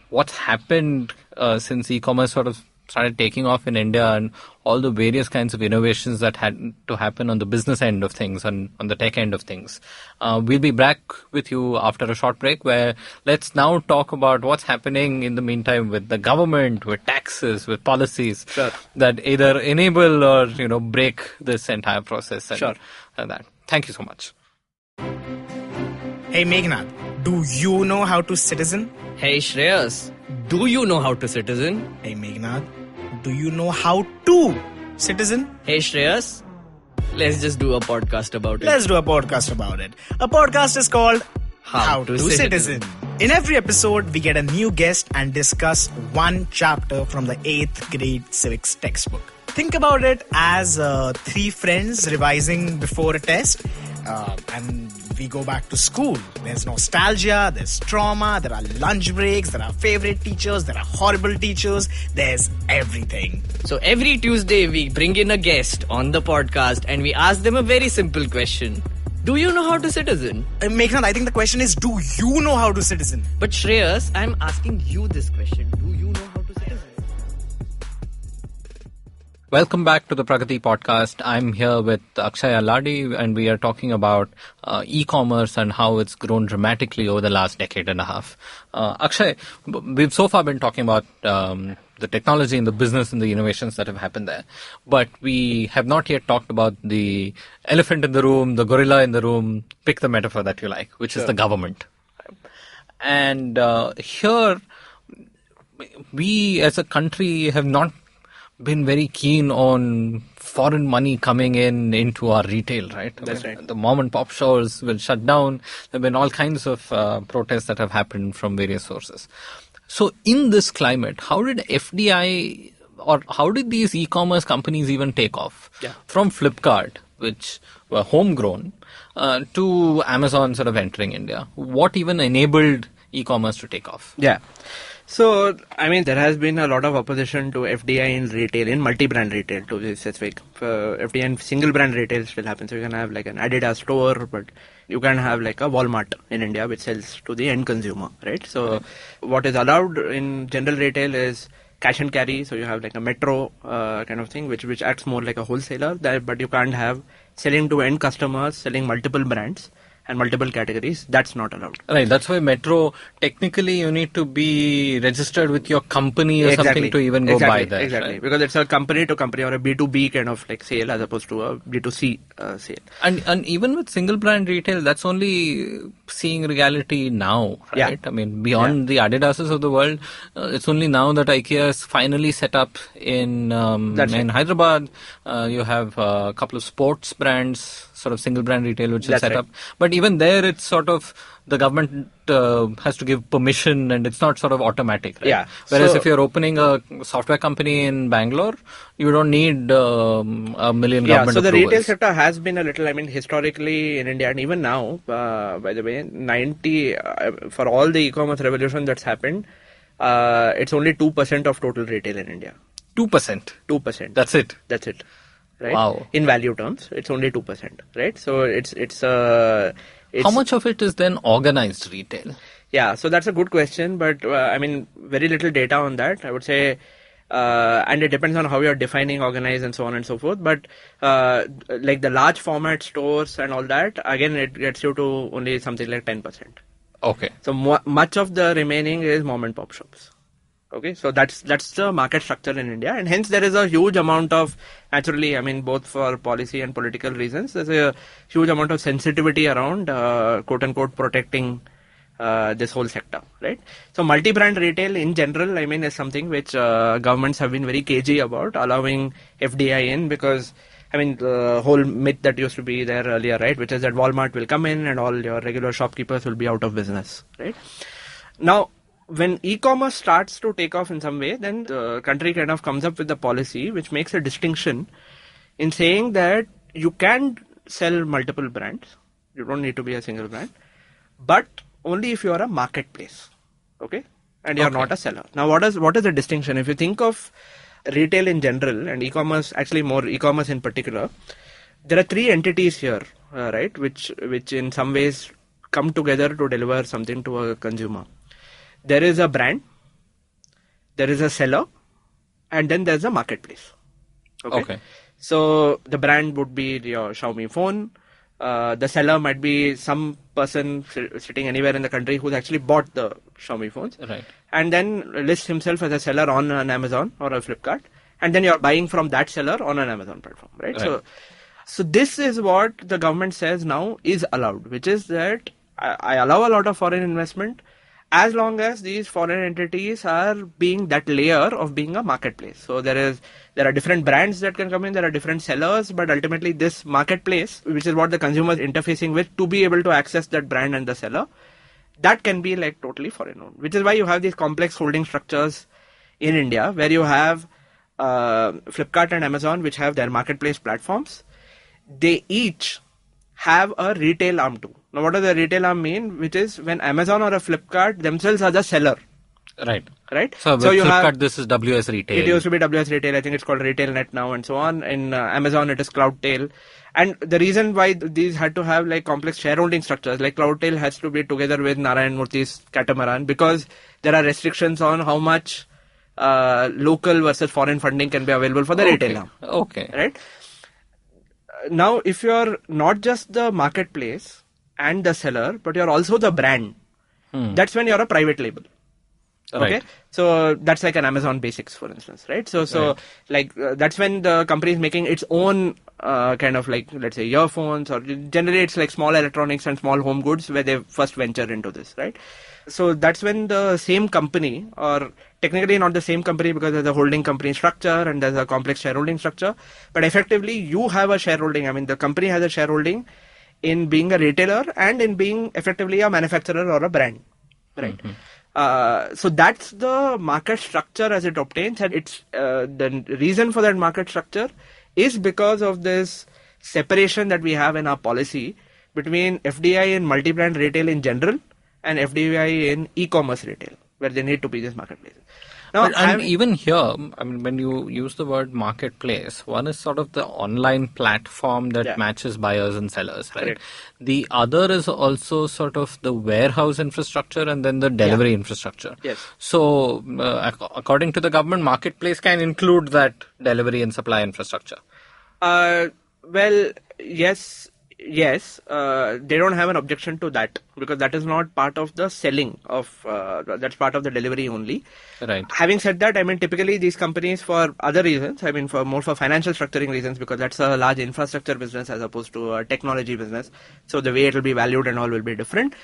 what's happened since e-commerce sort of started taking off in India and all the various kinds of innovations that had to happen on the business end of things and on the tech end of things. We'll be back with you after a short break where let's now talk about what's happening in the meantime with the government, with taxes, with policies that either enable or, break this entire process and that. Thank you so much. Hey Meghnad, do you know how to citizen? Hey Shreyas, do you know how to citizen? Hey Meghnad, do you know how to citizen? Hey Shreyas, let's just do a podcast about it. Let's do a podcast about it. A podcast is called How to Citizen. In every episode, we get a new guest and discuss one chapter from the 8th grade civics textbook. Think about it as 3 friends revising before a test. And we go back to school. There's nostalgia, there's trauma, there are lunch breaks, there are favorite teachers, there are horrible teachers, there's everything. So every Tuesday we bring in a guest on the podcast and we ask them a very simple question. Do you know how to citizen? Meghnad, I think the question is, do you know how to citizen? But Shreyas, I'm asking you this question. Do you know how to citizen? Welcome back to the Pragati Podcast. I'm here with Akshay Alladi and we are talking about e-commerce and how it's grown dramatically over the last decade and a half. Akshay, we've so far been talking about the technology and the business and the innovations that have happened there. But we have not yet talked about the elephant in the room, the gorilla in the room, pick the metaphor that you like, which is the government. And here, we as a country have not been very keen on foreign money coming into our retail, right? That's right. The mom and pop stores will shut down. There have been all kinds of protests that have happened from various sources. So in this climate, how did FDI or how did these e-commerce companies even take off? Yeah. From Flipkart, which were homegrown, to Amazon sort of entering India. What even enabled e-commerce to take off? Yeah. So, I mean, there has been a lot of opposition to FDI in retail, in multi-brand retail to be specific. FDI in single-brand retail still happens. So you can have like an Adidas store, but you can have like a Walmart in India which sells to the end consumer, right? So what is allowed in general retail is cash and carry. So you have like a metro kind of thing, which acts more like a wholesaler, but you can't have selling to end customers, selling multiple brands and multiple categories. That's not allowed. Right. That's why Metro, technically you need to be registered with your company or something to even go buy that. Exactly. Right? Because it's a company to company or a B2B kind of like sale as opposed to a B2C sale. And even with single brand retail, that's only seeing reality now, right? Yeah. I mean, beyond the Adidases of the world, it's only now that IKEA is finally set up in Hyderabad. You have a couple of sports brands, sort of single brand retail, which is set up. But even there, it's sort of the government has to give permission and it's not sort of automatic, right? Yeah. Whereas if you're opening a software company in Bangalore, you don't need a million government so the approvals. retail sector has been a little, I mean, historically in India and even now, by the way, 90, for all the e-commerce revolution that's happened, it's only 2% of total retail in India. 2%? 2%. That's it? That's it. Right? Wow. In value terms, it's only 2%, right? So it's how much of it is then organized retail? Yeah, so that's a good question, but I mean, very little data on that. I would say, and it depends on how you're defining organized and so on and so forth. But like the large format stores and all that, again, it gets you to only something like 10%. Okay. So much of the remaining is mom and pop shops. Okay, so that's the market structure in India, and hence there is a huge amount of, naturally, I mean, both for policy and political reasons, there's a huge amount of sensitivity around quote unquote protecting this whole sector, right? So multi-brand retail in general, I mean, is something which governments have been very cagey about allowing FDI in, because I mean, the whole myth that used to be there earlier, right, which is that Walmart will come in and all your regular shopkeepers will be out of business, right? Now, when e-commerce starts to take off in some way, then the country kind of comes up with a policy which makes a distinction in saying that you can sell multiple brands. You don't need to be a single brand, but only if you are a marketplace, okay? And you are not a seller. Now, what is the distinction? If you think of retail in general and e-commerce, actually more e-commerce in particular, there are three entities here, right, which in some ways come together to deliver something to a consumer. There is a brand, there is a seller, and then there's a marketplace. Okay. So the brand would be your Xiaomi phone. The seller might be some person sitting anywhere in the country who's actually bought the Xiaomi phones. Right. And then lists himself as a seller on an Amazon or a Flipkart. And then you're buying from that seller on an Amazon platform, right? So this is what the government says now is allowed, which is that I allow a lot of foreign investment as long as these foreign entities are being that layer of being a marketplace. So there are different brands that can come in, there are different sellers, but ultimately this marketplace, which is what the consumer is interfacing with to be able to access that brand and the seller, that can be like totally foreign owned, which is why you have these complex holding structures in India where you have Flipkart and Amazon, which have their marketplace platforms. They each have a retail arm too. Now, what does the retail arm mean? Which is when Amazon or a Flipkart themselves are the seller. Right. So you Flipkart, this is WS Retail. It used to be WS Retail. I think it's called RetailNet now and so on. In Amazon, it is Cloudtail. And the reason why these had to have like complex shareholding structures, like Cloudtail has to be together with Narayan Murthy's catamaran, because there are restrictions on how much local versus foreign funding can be available for the retail arm. Okay. Right. Now, if you're not just the marketplace and the seller, but you're also the brand, that's when you're a private label. Okay. Right. So that's like an Amazon Basics, for instance, right? So like that's when the company is making its own kind of like, let's say, earphones, or generally it's like small electronics and small home goods where they first venture into this, right? So that's when the same company, or technically not the same company because there's a holding company structure and there's a complex shareholding structure, but effectively you have a shareholding. I mean, the company has a shareholding in being a retailer and in being effectively a manufacturer or a brand, right? So that's the market structure as it obtains, and it's the reason for that market structure is because of this separation that we have in our policy between FDI in multi-brand retail in general and FDI in e-commerce retail, where they need to be these marketplaces. Now, and even here, I mean, when you use the word marketplace, one is sort of the online platform that matches buyers and sellers, right? Correct. The other is also sort of the warehouse infrastructure and then the delivery infrastructure. Yes. So, according to the government, marketplace can include that delivery and supply infrastructure. Well, yes. They don't have an objection to that because that is not part of the selling of, that's part of the delivery only. Right. Having said that, I mean, typically these companies, for other reasons, I mean, for financial structuring reasons, because that's a large infrastructure business as opposed to a technology business. So the way it will be valued and all will be different.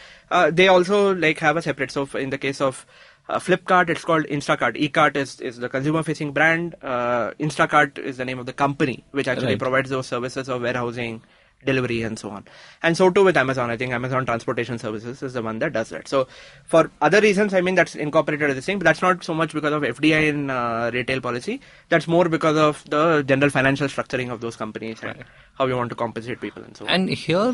They also like have a separate, so in the case of Flipkart, it's called Instacart. eCart is the consumer facing brand. Instacart is the name of the company which actually provides those services of warehousing, delivery, and so on. And so too with Amazon. I think Amazon Transportation Services is the one that does that. So for other reasons, I mean, that's incorporated as the same, but that's not so much because of FDI in retail policy. That's more because of the general financial structuring of those companies and how you want to compensate people and so on. And here,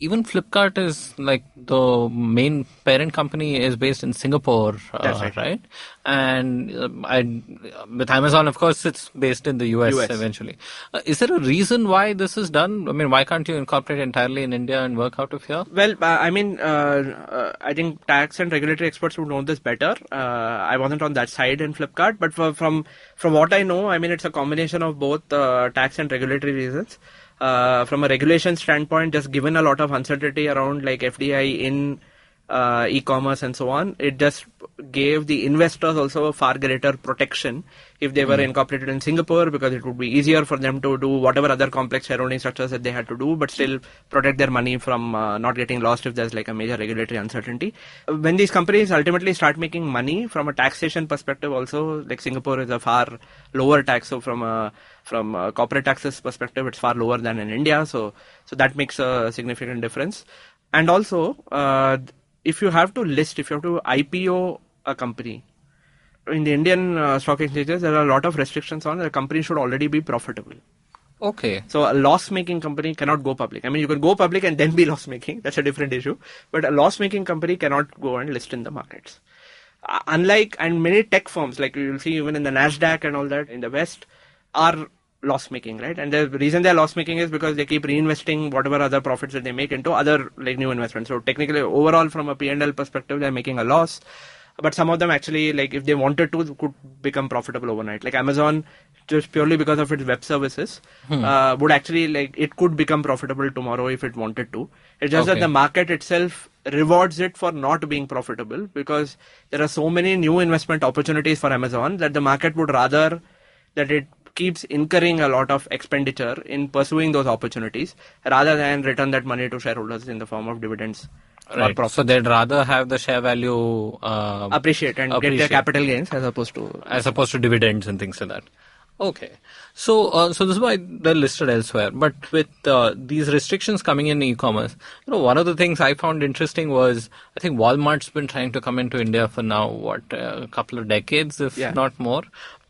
even Flipkart is like the main parent company is based in Singapore, right? And with Amazon, of course, it's based in the US. Eventually. Is there a reason why this is done? I mean, why can't you incorporate entirely in India and work out of here? Well, I mean, I think tax and regulatory experts would know this better. I wasn't on that side in Flipkart, but from what I know, I mean, it's a combination of both tax and regulatory reasons. From a regulation standpoint, just given a lot of uncertainty around like FDI in e-commerce and so on, it just gave the investors also a far greater protection if they were incorporated in Singapore, because it would be easier for them to do whatever other complex shareholding structures that they had to do, but still protect their money from not getting lost if there's like a major regulatory uncertainty. When these companies ultimately start making money from a taxation perspective also, like Singapore is a far lower tax, so from a corporate taxes perspective, it's far lower than in India, so that makes a significant difference. And also, if you have to IPO a company, in the Indian stock exchanges, there are a lot of restrictions on the company should already be profitable. Okay. So a loss-making company cannot go public. I mean, you can go public and then be loss-making. That's a different issue. But a loss-making company cannot go and list in the markets. Unlike, and many tech firms, like you'll see even in the NASDAQ and all that in the West, are loss-making, right? And the reason they're loss-making is because they keep reinvesting whatever other profits that they make into other like new investments. So technically, overall, from a P&L perspective, they're making a loss. But some of them actually, like if they wanted to, could become profitable overnight. Like Amazon, just purely because of its web services, would actually, like, it could become profitable tomorrow if it wanted to. It's just that the market itself rewards it for not being profitable, because there are so many new investment opportunities for Amazon that the market would rather that it keeps incurring a lot of expenditure in pursuing those opportunities rather than return that money to shareholders in the form of dividends. Right. So they'd rather have the share value appreciate get their capital gains as opposed to dividends and things like that. Okay. So this is why they're listed elsewhere. But with these restrictions coming in e-commerce, one of the things I found interesting was, I think Walmart's been trying to come into India for now, a couple of decades, if not more.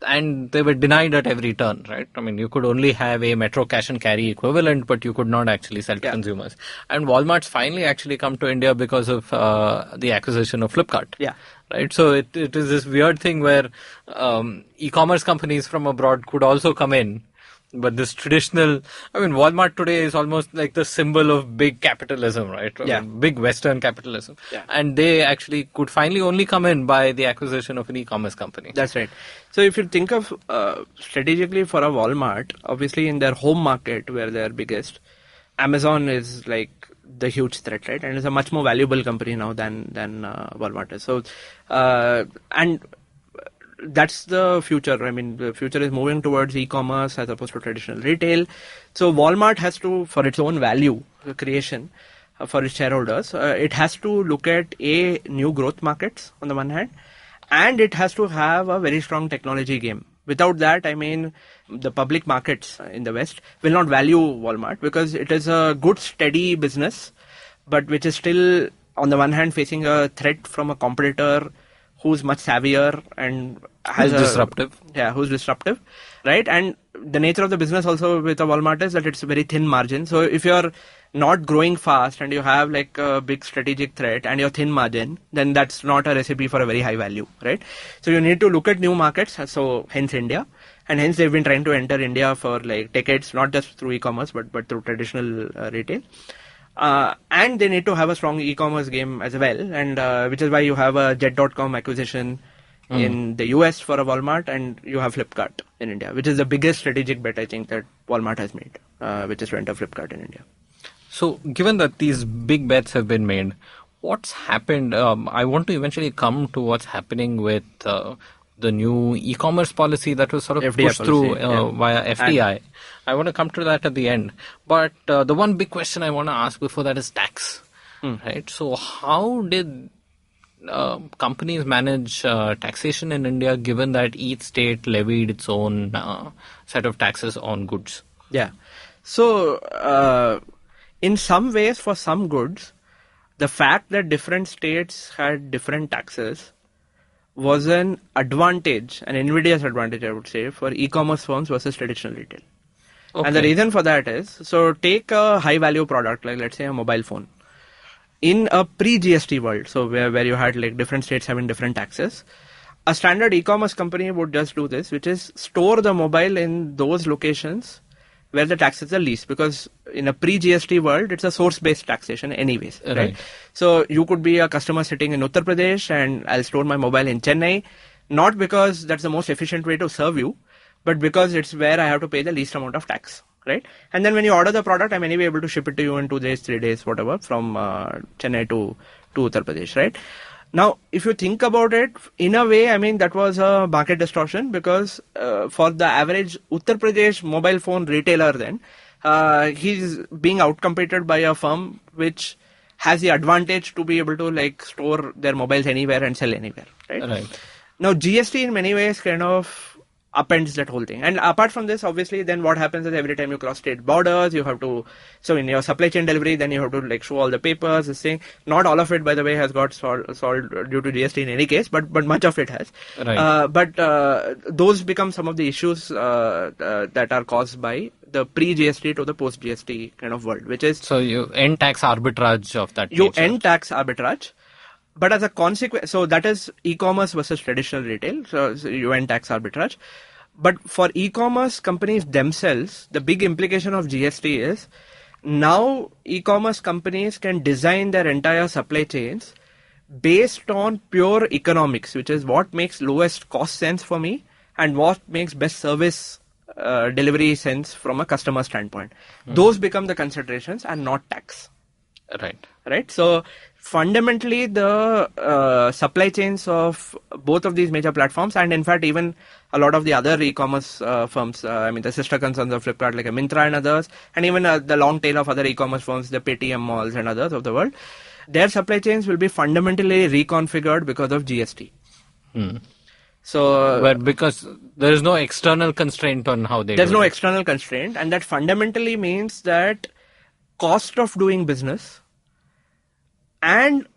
And they were denied at every turn, right? I mean, you could only have a Metro Cash and Carry equivalent, but you could not actually sell to consumers. And Walmart's finally actually come to India because of the acquisition of Flipkart. Yeah. Right. So it is this weird thing where e-commerce companies from abroad could also come in. But this traditional, Walmart today is almost like the symbol of big capitalism, right? Big Western capitalism. Yeah. And they actually could finally only come in by the acquisition of an e-commerce company. That's right. So if you think of strategically for a Walmart, obviously in their home market where they're biggest, Amazon is like the huge threat, right? And it's a much more valuable company now than Walmart is. So, and that's the future. I mean, the future is moving towards e-commerce as opposed to traditional retail. So Walmart has to, for its own value creation, for its shareholders, it has to look at new growth markets on the one hand, and it has to have a very strong technology game. Without that, the public markets in the West will not value Walmart because it is a good, steady business, but which is still, on the one hand, facing a threat from a competitor who's much savvier and who's disruptive. Yeah, who's disruptive, right? And the nature of the business also with a Walmart is that it's a very thin margin. So if you're not growing fast and you have like a big strategic threat and your thin margin, then that's not a recipe for a very high value, right? So you need to look at new markets, so hence India. And hence they've been trying to enter India for like decades, not just through e-commerce, but through traditional retail. And they need to have a strong e-commerce game as well, and which is why you have a Jet.com acquisition in the US for a Walmart, and you have Flipkart in India, which is the biggest strategic bet I think that Walmart has made, which is to enter Flipkart in India. So given that these big bets have been made, what's happened? I want to eventually come to what's happening with the new e-commerce policy that was sort of FDI pushed policy, through via FDI. I want to come to that at the end. But the one big question I want to ask before that is tax. Right? So how did companies manage taxation in India, given that each state levied its own set of taxes on goods? Yeah. So in some ways, for some goods, the fact that different states had different taxes was an advantage, an invidious advantage, I would say, for e-commerce firms versus traditional retail. Okay. And the reason for that is, so take a high-value product, like let's say a mobile phone. In a pre-GST world, so where you had like different states having different taxes, a standard e-commerce company would just do this, which is store the mobile in those locations where the taxes are least, because in a pre-GST world, it's a source-based taxation anyways, right? So you could be a customer sitting in Uttar Pradesh and I'll store my mobile in Chennai, not because that's the most efficient way to serve you, but because it's where I have to pay the least amount of tax, right? And then when you order the product, I'm anyway able to ship it to you in 2 days, 3 days, whatever, from Chennai to Uttar Pradesh, right? Now, if you think about it, in a way, I mean, that was a market distortion because for the average Uttar Pradesh mobile phone retailer then, he's being outcompeted by a firm which has the advantage to be able to like store their mobiles anywhere and sell anywhere, right? Right. Now, GST in many ways kind of upends that whole thing. And apart from this, obviously, then what happens is every time you cross state borders, you have to, so in your supply chain delivery, then you have to like show all the papers, this thing. Not all of it, by the way, has got solved due to GST in any case, but much of it has. Right. But those become some of the issues that are caused by the pre-GST to the post-GST kind of world, which is... So you end tax arbitrage of that You nature. end tax arbitrage. But as a consequence, so that is e-commerce versus traditional retail. So you end tax arbitrage. But for e-commerce companies themselves, the big implication of GST is now e-commerce companies can design their entire supply chains based on pure economics, which is what makes lowest cost sense for me and what makes best service delivery sense from a customer standpoint. Those become the considerations and not tax. Right. So fundamentally, the supply chains of both of these major platforms, and in fact, even a lot of the other e-commerce firms, I mean, the sister concerns of Flipkart, like a Myntra and others, and even the long tail of other e-commerce firms, the Paytm malls and others of the world, their supply chains will be fundamentally reconfigured because of GST. So, but because there is no external constraint on how they there's do no it. external constraint, and that fundamentally means that cost of doing business and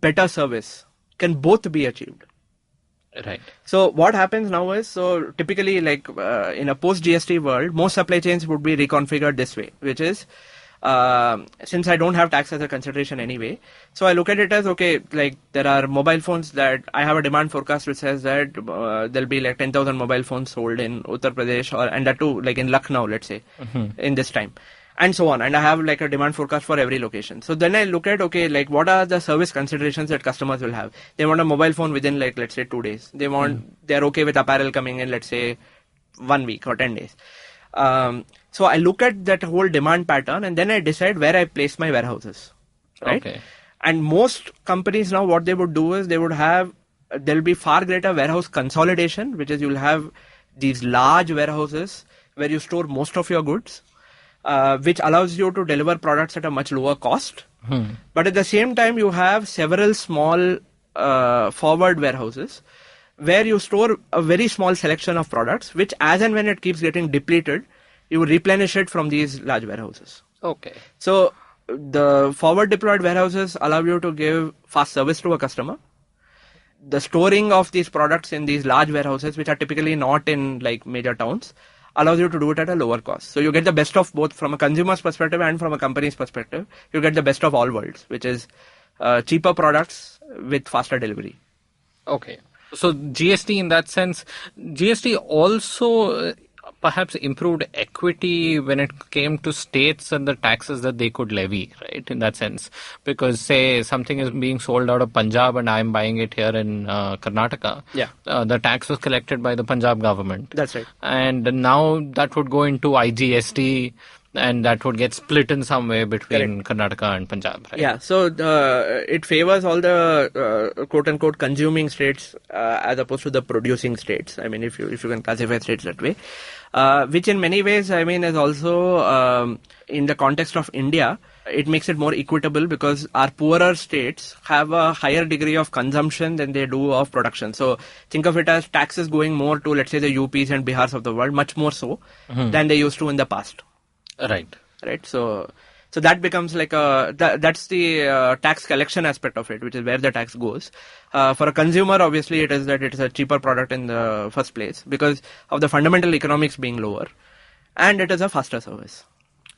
better service can both be achieved. Right. So what happens now is, so typically like in a post-GST world, most supply chains would be reconfigured this way, which is, since I don't have tax as a consideration anyway, so I look at it as, okay, like there are mobile phones that I have a demand forecast which says that there'll be like 10,000 mobile phones sold in Uttar Pradesh, and that too like in Lucknow, let's say, in this time. And so on. And I have like a demand forecast for every location. So then I look at, okay, like what are the service considerations that customers will have? They want a mobile phone within like, let's say 2 days. They want, they're okay with apparel coming in, let's say 1 week or 10 days. So I look at that whole demand pattern and then I decide where I place my warehouses. Right. Okay. And most companies now, what they would do is there'll be far greater warehouse consolidation, which is you'll have these large warehouses where you store most of your goods. Which allows you to deliver products at a much lower cost. But at the same time, you have several small forward warehouses where you store a very small selection of products, which as and when it keeps getting depleted, you replenish it from these large warehouses. Okay. So the forward deployed warehouses allow you to give fast service to a customer. The storing of these products in these large warehouses, which are typically not in like major towns, allows you to do it at a lower cost. So you get the best of both from a consumer's perspective and from a company's perspective. You get the best of all worlds, which is cheaper products with faster delivery. Okay. So GST in that sense, GST also perhaps improved equity when it came to states and the taxes that they could levy, right, in that sense. Because say something is being sold out of Punjab and I'm buying it here in Karnataka, the tax was collected by the Punjab government. That's right. And now that would go into IGST and that would get split in some way between Karnataka and Punjab, right? Yeah, so it favors all the quote-unquote consuming states as opposed to the producing states. I mean, if you can classify states that way. Which in many ways, I mean, is also in the context of India, it makes it more equitable because our poorer states have a higher degree of consumption than they do of production. So think of it as taxes going more to, let's say, the UPs and Bihars of the world, much more so than they used to in the past. Right. So that becomes like that's the tax collection aspect of it, which is where the tax goes. For a consumer, obviously, it is that it's a cheaper product in the first place because of the fundamental economics being lower, and it is a faster service.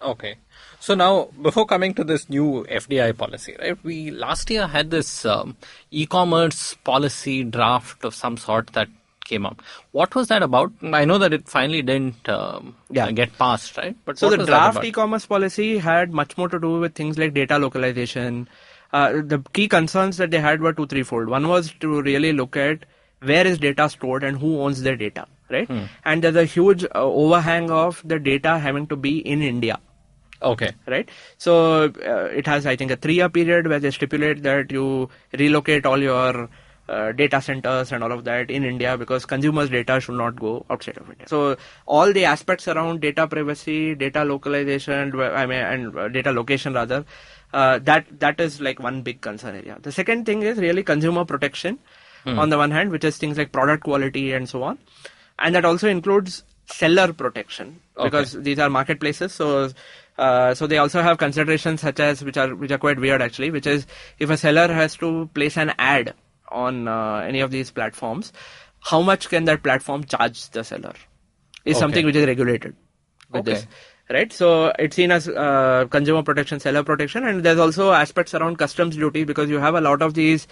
Okay. So now, before coming to this new FDI policy, right, we last year had this e-commerce policy draft of some sort that came up. What was that about? I know that it finally didn't get passed, right? But so what the was draft that about? e-commerce policy had much more to do with things like data localization. The key concerns that they had were threefold. One was to really look at where is data stored and who owns the data, right? And there's a huge overhang of the data having to be in India. Okay. Right? So it has, I think, a 3-year period where they stipulate that you relocate all your data centers and all of that in India, because consumers' data should not go outside of India. So all the aspects around data privacy, data localization, and data location rather, that is like one big concern area. The second thing is really consumer protection on the one hand, which is things like product quality and so on. And that also includes seller protection, because these are marketplaces. So they also have considerations such as, which are quite weird actually, which is if a seller has to place an ad on any of these platforms, how much can that platform charge the seller is something which is regulated with this. Right, so it's seen as consumer protection, seller protection, and there's also aspects around customs duty, because you have a lot of these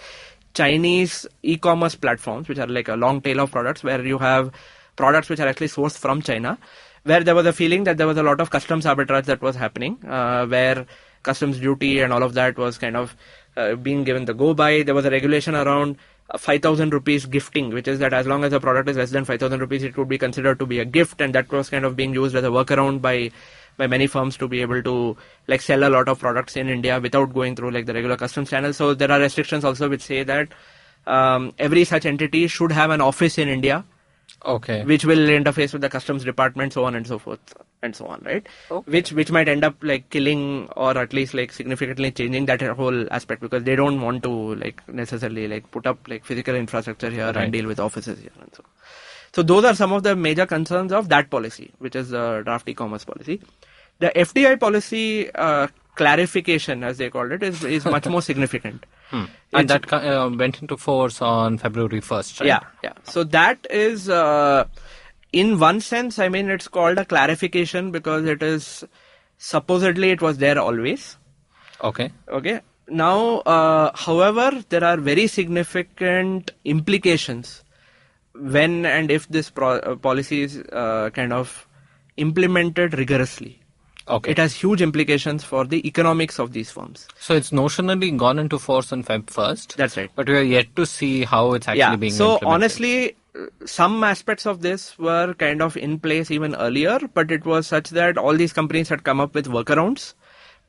Chinese e-commerce platforms, which are like a long tail of products, where you have products which are actually sourced from China, where there was a feeling that there was a lot of customs arbitrage that was happening, where customs duty and all of that was kind of being given the go-by. There was a regulation around 5,000 rupees gifting, which is that as long as a product is less than 5,000 rupees, it would be considered to be a gift, and that was kind of being used as a workaround by many firms to be able to like sell a lot of products in India without going through like the regular customs channel. So there are restrictions also which say that every such entity should have an office in India, which will interface with the customs department, so on and so forth and so on, right? Which might end up like killing, or at least like significantly changing that whole aspect, because they don't want to like necessarily like put up like physical infrastructure here and deal with offices here and so on. So those are some of the major concerns of that policy, which is the draft e-commerce policy. The FDI policy clarification, as they called it, is much more significant. And that went into force on February 1st, right? Yeah. So that is, in one sense, I mean, it's called a clarification because it is, supposedly it was there always. Okay. Now, however, there are very significant implications when and if this policy is kind of implemented rigorously. It has huge implications for the economics of these firms. So it's notionally gone into force on Feb 1st. That's right. But we are yet to see how it's actually being implemented. So honestly, some aspects of this were kind of in place even earlier, but it was such that all these companies had come up with workarounds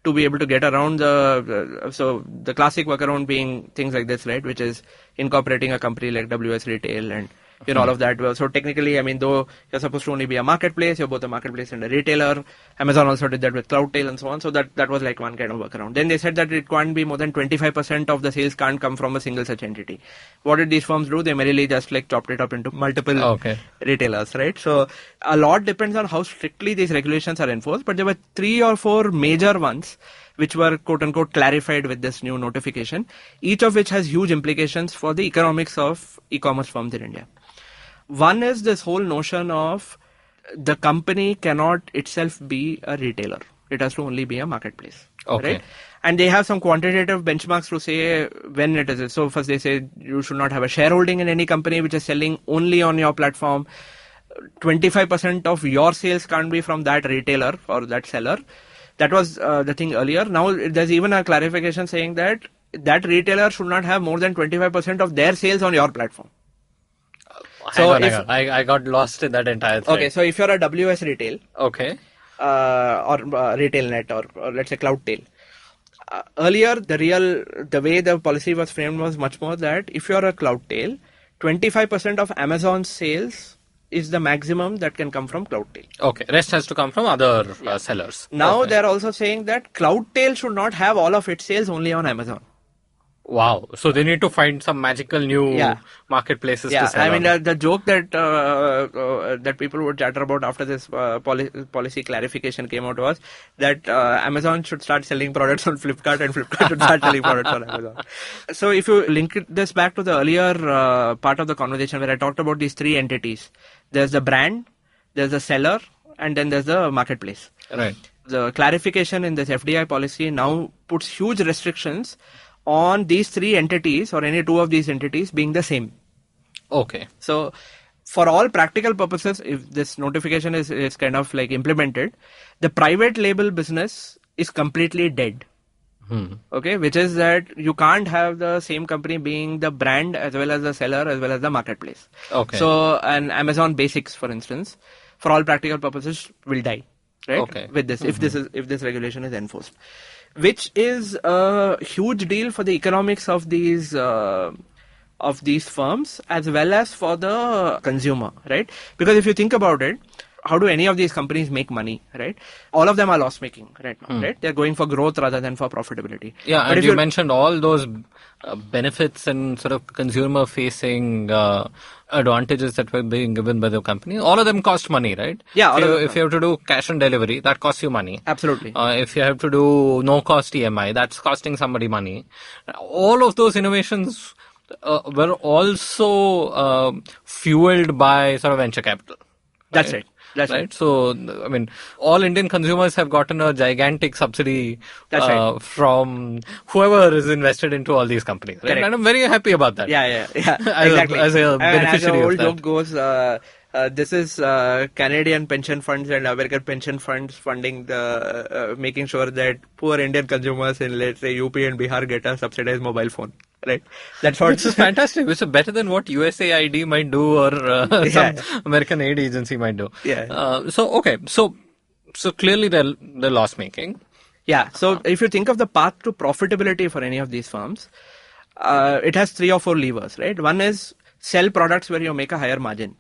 to be able to get around so the classic workaround being things like this, right, which is incorporating a company like WS Retail and all of that. So technically, I mean, though you're supposed to only be a marketplace, you're both a marketplace and a retailer. Amazon also did that with Cloudtail and so on. So that was like one kind of workaround. Then they said that it can't be more than 25% of the sales can't come from a single such entity. What did these firms do? They merely just like chopped it up into multiple retailers, right? So a lot depends on how strictly these regulations are enforced. But there were 3 or 4 major ones which were quote unquote clarified with this new notification, each of which has huge implications for the economics of e-commerce firms in India. One is this whole notion of the company cannot itself be a retailer. It has to only be a marketplace. Right? And they have some quantitative benchmarks to say when it is. So first they say you should not have a shareholding in any company which is selling only on your platform. 25% of your sales can't be from that retailer or that seller. That was the thing earlier. Now there's even a clarification saying that retailer should not have more than 25% of their sales on your platform. I got lost in that entire thing. Okay, so if you're a WS Retail, or RetailNet, or let's say Cloudtail, earlier the way the policy was framed was much more that if you're a Cloudtail, 25% of Amazon's sales is the maximum that can come from Cloudtail. Rest has to come from other sellers. Now they're also saying that Cloudtail should not have all of its sales only on Amazon. Wow. So they need to find some magical new marketplaces to sell. I mean, the joke that that people would chatter about after this policy clarification came out was that Amazon should start selling products on Flipkart and Flipkart should start selling products on Amazon. So if you link this back to the earlier part of the conversation where I talked about these 3 entities, there's the brand, there's the seller, and then there's the marketplace. Right. The clarification in this FDI policy now puts huge restrictions on these 3 entities or any 2 of these entities being the same. So for all practical purposes, if this notification is kind of like implemented, the private label business is completely dead. Which is that you can't have the same company being the brand as well as the seller as well as the marketplace. So an Amazon Basics, for instance, for all practical purposes will die. right? Okay. With this, if this regulation is enforced, which is a huge deal for the economics of these firms as well as for the consumer, right? Because if you think about it, how do any of these companies make money, right? All of them are loss making right now, right? They're going for growth rather than for profitability. Yeah, but and you mentioned all those benefits and sort of consumer facing advantages that were being given by the company. All of them cost money, right? Yeah. If you have to do cash on delivery, that costs you money. Absolutely. If you have to do no cost EMI, that's costing somebody money. All of those innovations were also fueled by sort of venture capital. That's right. That's right. So, I mean, all Indian consumers have gotten a gigantic subsidy from whoever is invested into all these companies. Right? And I'm very happy about that. Yeah. Exactly. As a beneficiary of that. As the old joke goes, this is Canadian pension funds and American pension funds funding the making sure that poor Indian consumers in, let's say, UP and Bihar get a subsidized mobile phone. Right. That's what. Which is fantastic. Which is better than what USAID might do or some American aid agency might do. Yeah. So clearly they're loss making. Yeah. So if you think of the path to profitability for any of these firms, it has 3 or 4 levers, right? One is sell products where you make a higher margin.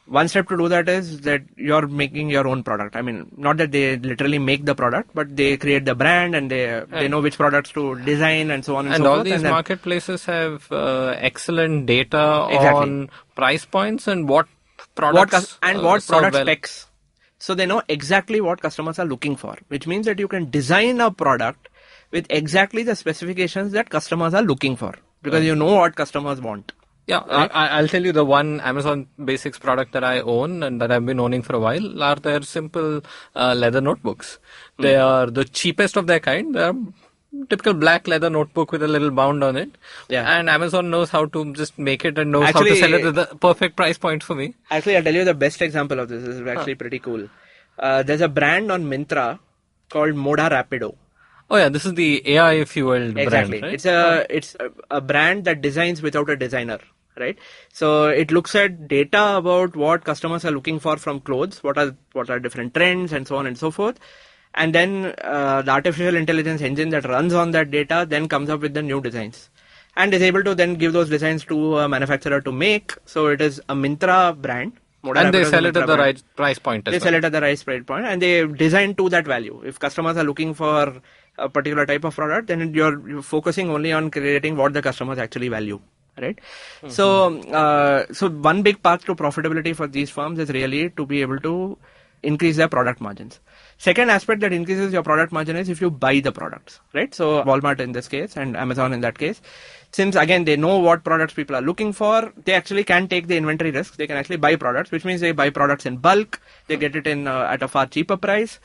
One step to do that is that you're making your own product. I mean, not that they literally make the product, but they create the brand and they know which products to design and so on and so forth. And all these marketplaces have excellent data on price points and what products what product specs. So they know exactly what customers are looking for, which means that you can design a product with exactly the specifications that customers are looking for because you know what customers want. Yeah, I'll tell you the one Amazon Basics product that I own and that I've been owning for a while are their simple leather notebooks. They are the cheapest of their kind. They're typical black leather notebook with a little bound on it. Yeah. And Amazon knows how to just make it and knows how to sell it at the perfect price point for me. Actually, I'll tell you the best example of this. This is actually pretty cool. There's a brand on Myntra called Moda Rapido. Oh yeah, this is the AI fueled brand, right? It's a brand that designs without a designer. Right, so it looks at data about what customers are looking for from clothes, what are different trends, and so on and so forth, and then the artificial intelligence engine that runs on that data then comes up with the new designs, and is able to then give those designs to a manufacturer to make. So it is a Myntra brand, and they sell it at the right price point. They sell it at the right price point, and they design to that value. If customers are looking for a particular type of product, then you're focusing only on creating what the customers actually value. Right. So one big path to profitability for these firms is really to be able to increase their product margins. Second aspect that increases your product margin is if you buy the products, right? So Walmart in this case and Amazon in that case, since again they know what products people are looking for, they actually can take the inventory risk. They can actually buy products, which means they buy products in bulk. They get it in at a far cheaper price.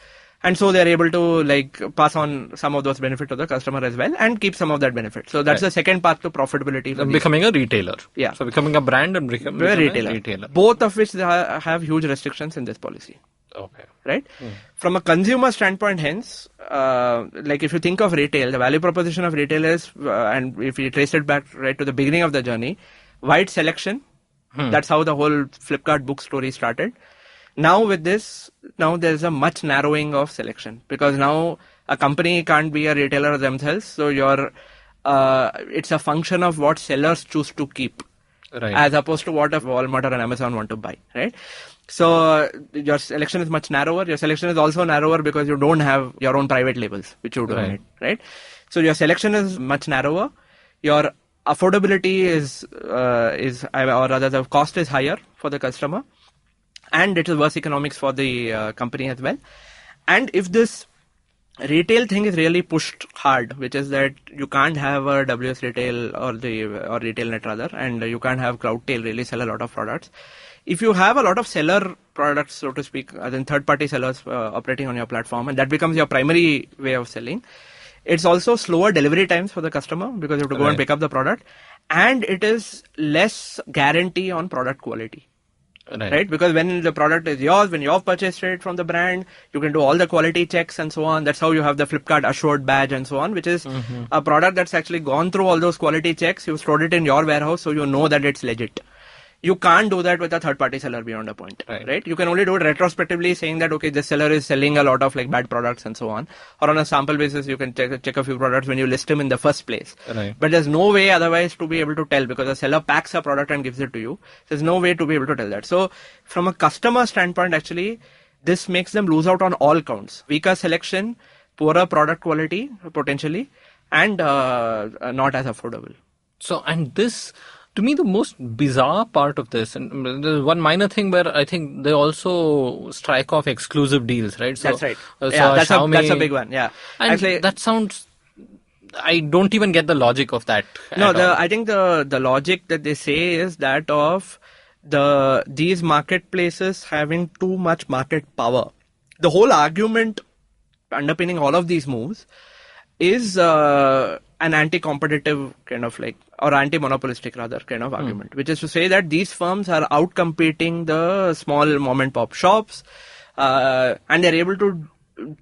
And so they're able to pass on some of those benefits to the customer as well and keep some of that benefit. So that's the second path to profitability. Becoming a retailer. Yeah. So becoming a brand and becoming a retailer. Both of which have huge restrictions in this policy. Okay. Right? From a consumer standpoint, hence, if you think of retail, the value proposition of retail is, and if you trace it back right to the beginning of the journey, wide selection. That's how the whole Flipkart book story started. Now with this, there's a much narrowing of selection because now a company can't be a retailer themselves. So it's a function of what sellers choose to keep, right, as opposed to what a Walmart or an Amazon want to buy, right? So your selection is much narrower. Your selection is also narrower because you don't have your own private labels, which you do, right? So your selection is much narrower. Your affordability is or rather the cost is higher for the customer. And it is worse economics for the company as well. And if this retail thing is really pushed hard, which is that you can't have a WS Retail or RetailNet rather, and you can't have Cloudtail really sell a lot of products. If you have a lot of seller products, so to speak, as in third-party sellers operating on your platform, and that becomes your primary way of selling, it's also slower delivery times for the customer because you have to go and pick up the product, and it is less guarantee on product quality. Right? Because when the product is yours, when you've purchased it from the brand, you can do all the quality checks and so on. That's how you have the Flipkart Assured badge and so on, which is a product that's actually gone through all those quality checks. You've stored it in your warehouse, so you know that it's legit. You can't do that with a third-party seller beyond a point, right? You can only do it retrospectively, saying that, okay, this seller is selling a lot of like bad products and so on. Or on a sample basis, you can check a few products when you list them in the first place. Right. But there's no way otherwise to be able to tell, because the seller packs a product and gives it to you. There's no way to be able to tell that. So from a customer standpoint, actually, this makes them lose out on all counts. Weaker selection, poorer product quality, potentially, and not as affordable. So, and this, to me, the most bizarre part of this, and there's one minor thing where I think they also strike off exclusive deals, right? So, that's right. So that's Xiaomi, a big one, yeah. And actually, that sounds, I don't even get the logic of that. No, I think the logic that they say is that of these marketplaces having too much market power. The whole argument underpinning all of these moves is an anti-competitive kind of like, or anti-monopolistic rather kind of argument, which is to say that these firms are out-competing the small mom-and-pop shops, and they're able to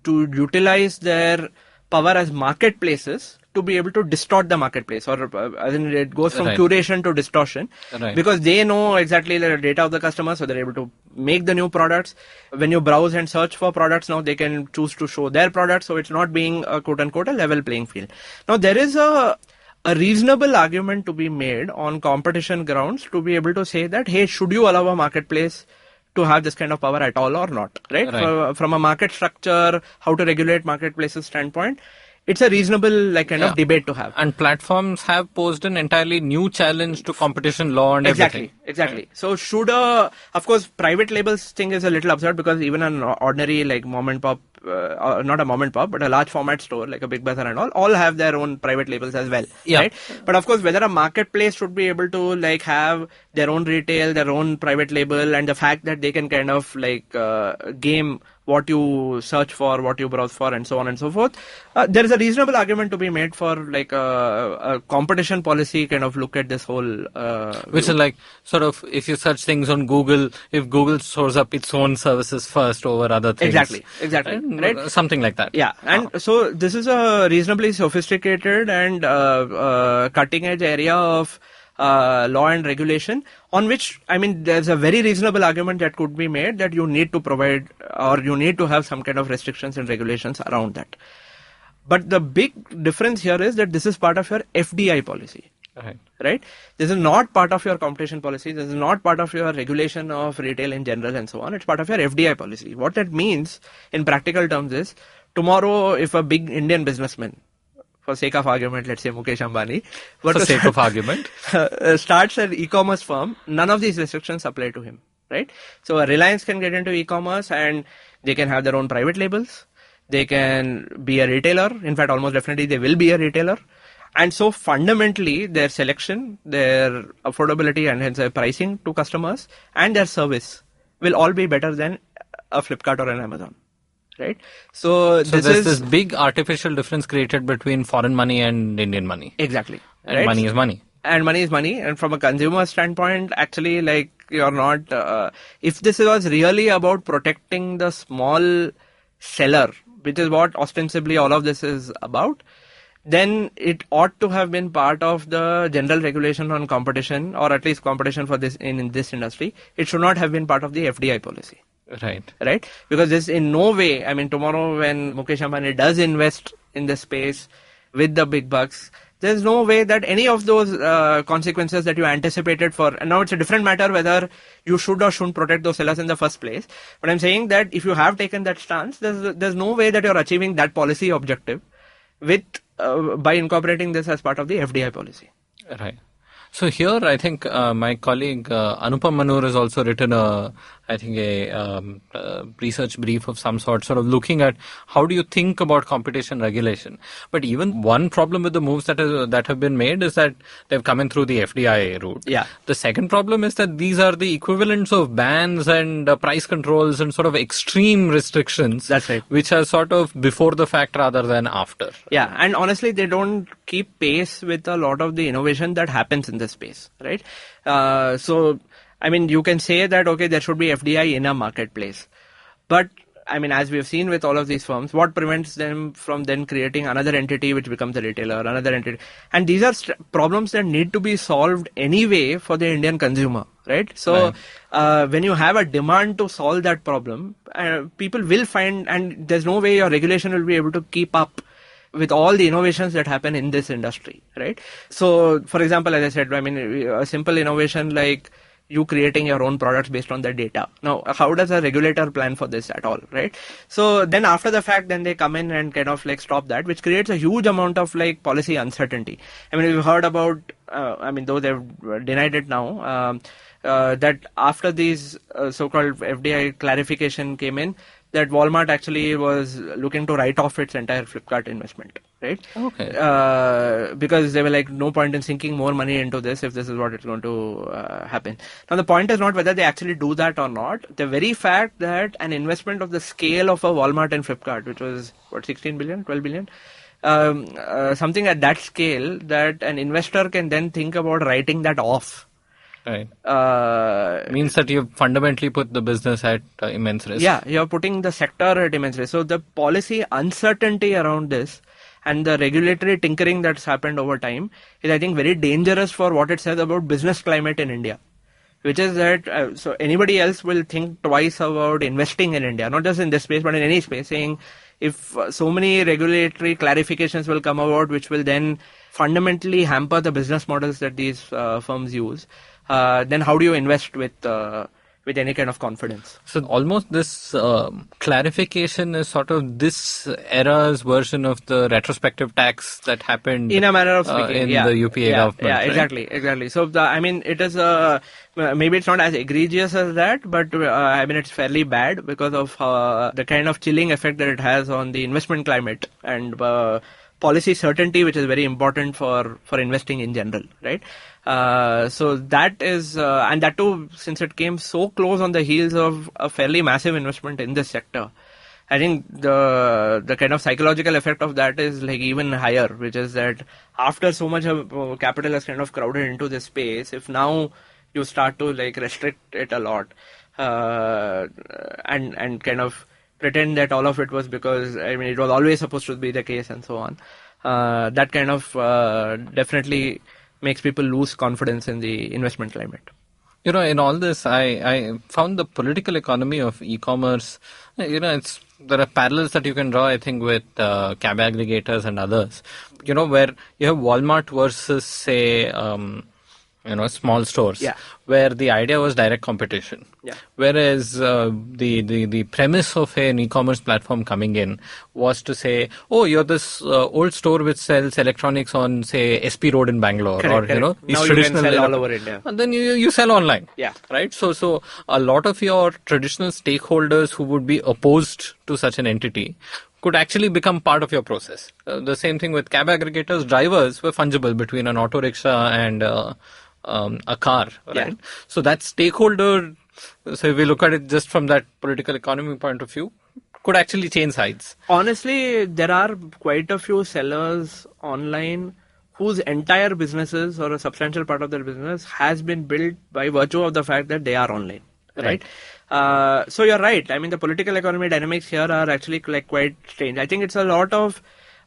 utilize their power as marketplaces to be able to distort the marketplace, or as in it goes from curation to distortion, because they know exactly the data of the customer, so they're able to make the new products. When you browse and search for products now, they can choose to show their products, so it's not being a quote-unquote a level playing field. Now there is a reasonable argument to be made on competition grounds to be able to say that, hey, should you allow a marketplace to have this kind of power at all or not, right? From a market structure, how to regulate marketplaces standpoint, it's a reasonable kind of debate to have. And platforms have posed an entirely new challenge to competition law and everything. Exactly. So of course, private labels thing is a little absurd, because even an ordinary like mom and pop, not a mom and pop, but a large format store like a Big Bazaar and all have their own private labels as well, right? But of course, whether a marketplace should be able to like have their own retail, their own private label, and the fact that they can kind of like game what you search for, what you browse for, and so on and so forth. There is a reasonable argument to be made for like a competition policy kind of look at this whole. Which is like sort of if you search things on Google, if Google stores up its own services first over other things. Exactly. Right? Something like that. Yeah. And so this is a reasonably sophisticated and cutting edge area of law and regulation, on which, I mean, there's a very reasonable argument that could be made that you need to provide, or you need to have some kind of restrictions and regulations around that. But the big difference here is that this is part of your FDI policy. Right? This is not part of your competition policy. This is not part of your regulation of retail in general and so on. It's part of your FDI policy. What that means in practical terms is, tomorrow if a big Indian businessman, for sake of argument, let's say Mukesh Ambani, starts an e-commerce firm, none of these restrictions apply to him, right? So a Reliance can get into e-commerce and they can have their own private labels. They can be a retailer. In fact, almost definitely they will be a retailer. And so fundamentally, their selection, their affordability, and hence their pricing to customers and their service will all be better than a Flipkart or an Amazon. Right? So there's this big artificial difference created between foreign money and Indian money. Exactly. And money is money. And money is money. And from a consumer standpoint, actually, like, you're not, if this was really about protecting the small seller, which is what ostensibly all of this is about, then it ought to have been part of the general regulation on competition, or at least competition for this in this industry. It should not have been part of the FDI policy. Right? Because this in no way, I mean, tomorrow when Mukesh Ambani does invest in the space with the big bucks, there's no way that any of those consequences that you anticipated for, and now it's a different matter whether you should or shouldn't protect those sellers in the first place. But I'm saying that if you have taken that stance, there's no way that you're achieving that policy objective with by incorporating this as part of the FDI policy. Right. So here, I think my colleague Anupam Manur has also written a research brief of some sort of looking at how do you think about competition regulation. But even one problem with the moves that have been made is that they've come in through the FDI route. Yeah. The second problem is that these are the equivalents of bans and price controls and sort of extreme restrictions. That's right. Which are sort of before the fact rather than after. Yeah, and honestly, they don't keep pace with a lot of the innovation that happens in this space, right? So, I mean, you can say that, okay, there should be FDI in a marketplace. But as we've seen with all of these firms, what prevents them from then creating another entity which becomes a retailer, another entity? And these are problems that need to be solved anyway for the Indian consumer, right? So when you have a demand to solve that problem, people will find, and there's no way your regulation will be able to keep up with all the innovations that happen in this industry, right? So, for example, as I said, a simple innovation like you creating your own products based on the data. Now, how does a regulator plan for this at all, right? So then after the fact, then they come in and kind of like stop that, which creates a huge amount of like policy uncertainty. We've heard about, though they've denied it now, that after these so-called FDI clarification came in, that Walmart actually was looking to write off its entire Flipkart investment, right? Okay. Because they were like, no point in sinking more money into this if this is what it's going to happen. Now, the point is not whether they actually do that or not. The very fact that an investment of the scale of a Walmart and Flipkart, which was, 16 billion, 12 billion? Something at that scale, that an investor can then think about writing that off. Right. Means that you fundamentally put the business at immense risk. Yeah, you're putting the sector at immense risk. So the policy uncertainty around this and the regulatory tinkering that's happened over time is, I think, very dangerous for what it says about business climate in India. Which is that, so anybody else will think twice about investing in India, not just in this space, but in any space, saying if so many regulatory clarifications will come about, which will then fundamentally hamper the business models that these firms use, then how do you invest with any kind of confidence? So almost this clarification is sort of this era's version of the retrospective tax that happened in a manner of speaking in the UPA government. Yeah, right? exactly. So it is maybe it's not as egregious as that, but it's fairly bad because of the kind of chilling effect that it has on the investment climate and policy certainty, which is very important for investing in general, right? So that is, and that too, since it came so close on the heels of a fairly massive investment in this sector, I think the kind of psychological effect of that is like even higher, which is that after so much of capital has kind of crowded into this space, if now you start to like restrict it a lot, and kind of pretend that all of it was because, it was always supposed to be the case and so on, that kind of definitely makes people lose confidence in the investment climate. In all this, I found the political economy of e-commerce, there are parallels that you can draw, I think, with cab aggregators and others, where you have Walmart versus, say, small stores, where the idea was direct competition. Yeah. Whereas the premise of an e-commerce platform coming in was to say, oh, you're this old store which sells electronics on, say, SP Road in Bangalore, correct. these now traditional, you can sell all over India. And then you sell online. Yeah. Right. So a lot of your traditional stakeholders who would be opposed to such an entity could actually become part of your process. The same thing with cab aggregators. Drivers were fungible between an auto rickshaw and a car, right? Yeah. So that stakeholder, so if we look at it just from that political economy point of view, could actually change sides. Honestly, there are quite a few sellers online whose entire businesses or a substantial part of their business has been built by virtue of the fact that they are online, right? So you're right. The political economy dynamics here are actually like quite strange. I think it's a lot of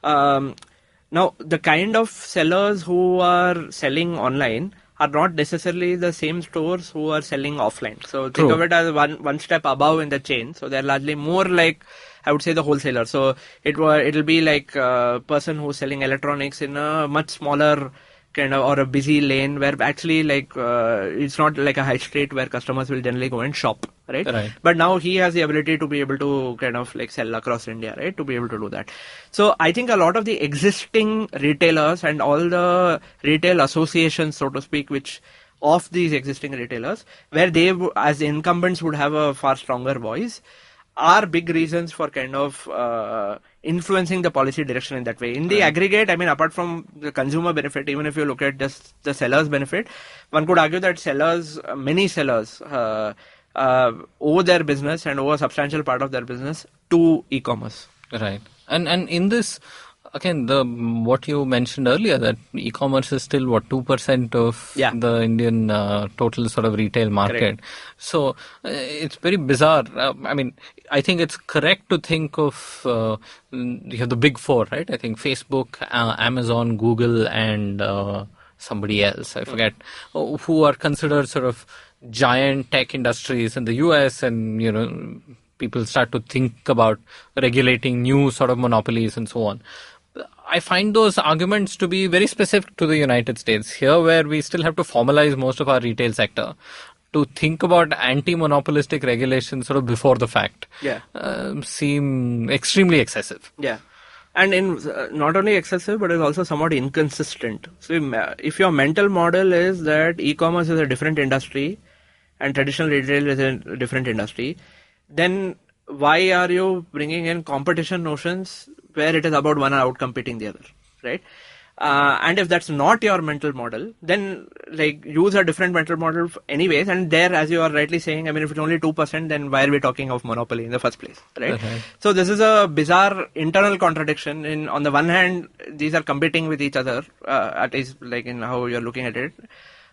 now the kind of sellers who are selling online are not necessarily the same stores who are selling offline. So think of it as one step above in the chain. So they're largely more like, I would say, the wholesaler. So it'll be like a person who's selling electronics in a much smaller kind of, or a busy lane where actually like it's not like a high street where customers will generally go and shop, right? But now he has the ability to be able to kind of like sell across India, right? To be able to do that. So I think a lot of the existing retailers and all the retail associations, so to speak, which of these existing retailers, where they as the incumbents would have a far stronger voice, are big reasons for kind of influencing the policy direction in that way. In the aggregate, apart from the consumer benefit, even if you look at just the seller's benefit, one could argue that many sellers owe their business and owe a substantial part of their business to e-commerce. Right. And in this, again, what you mentioned earlier, that e-commerce is still, 2% of the Indian total sort of retail market. Correct. So it's very bizarre. I think it's correct to think of, you have the big four, right? I think Facebook, Amazon, Google, and somebody else, I forget, who are considered sort of giant tech industries in the US, and, people start to think about regulating new sort of monopolies and so on. I find those arguments to be very specific to the United States. Here, where we still have to formalize most of our retail sector, to think about anti-monopolistic regulation sort of before the fact seem extremely excessive. Yeah. And not only excessive, but it's also somewhat inconsistent. So if your mental model is that e-commerce is a different industry and traditional retail is a different industry, then why are you bringing in competition notions where it is about one outcompeting the other, right? And if that's not your mental model, then use a different mental model anyways. And there, as you are rightly saying, if it's only 2%, then why are we talking of monopoly in the first place, right? Okay. So this is a bizarre internal contradiction. On the one hand, these are competing with each other, at least in how you're looking at it.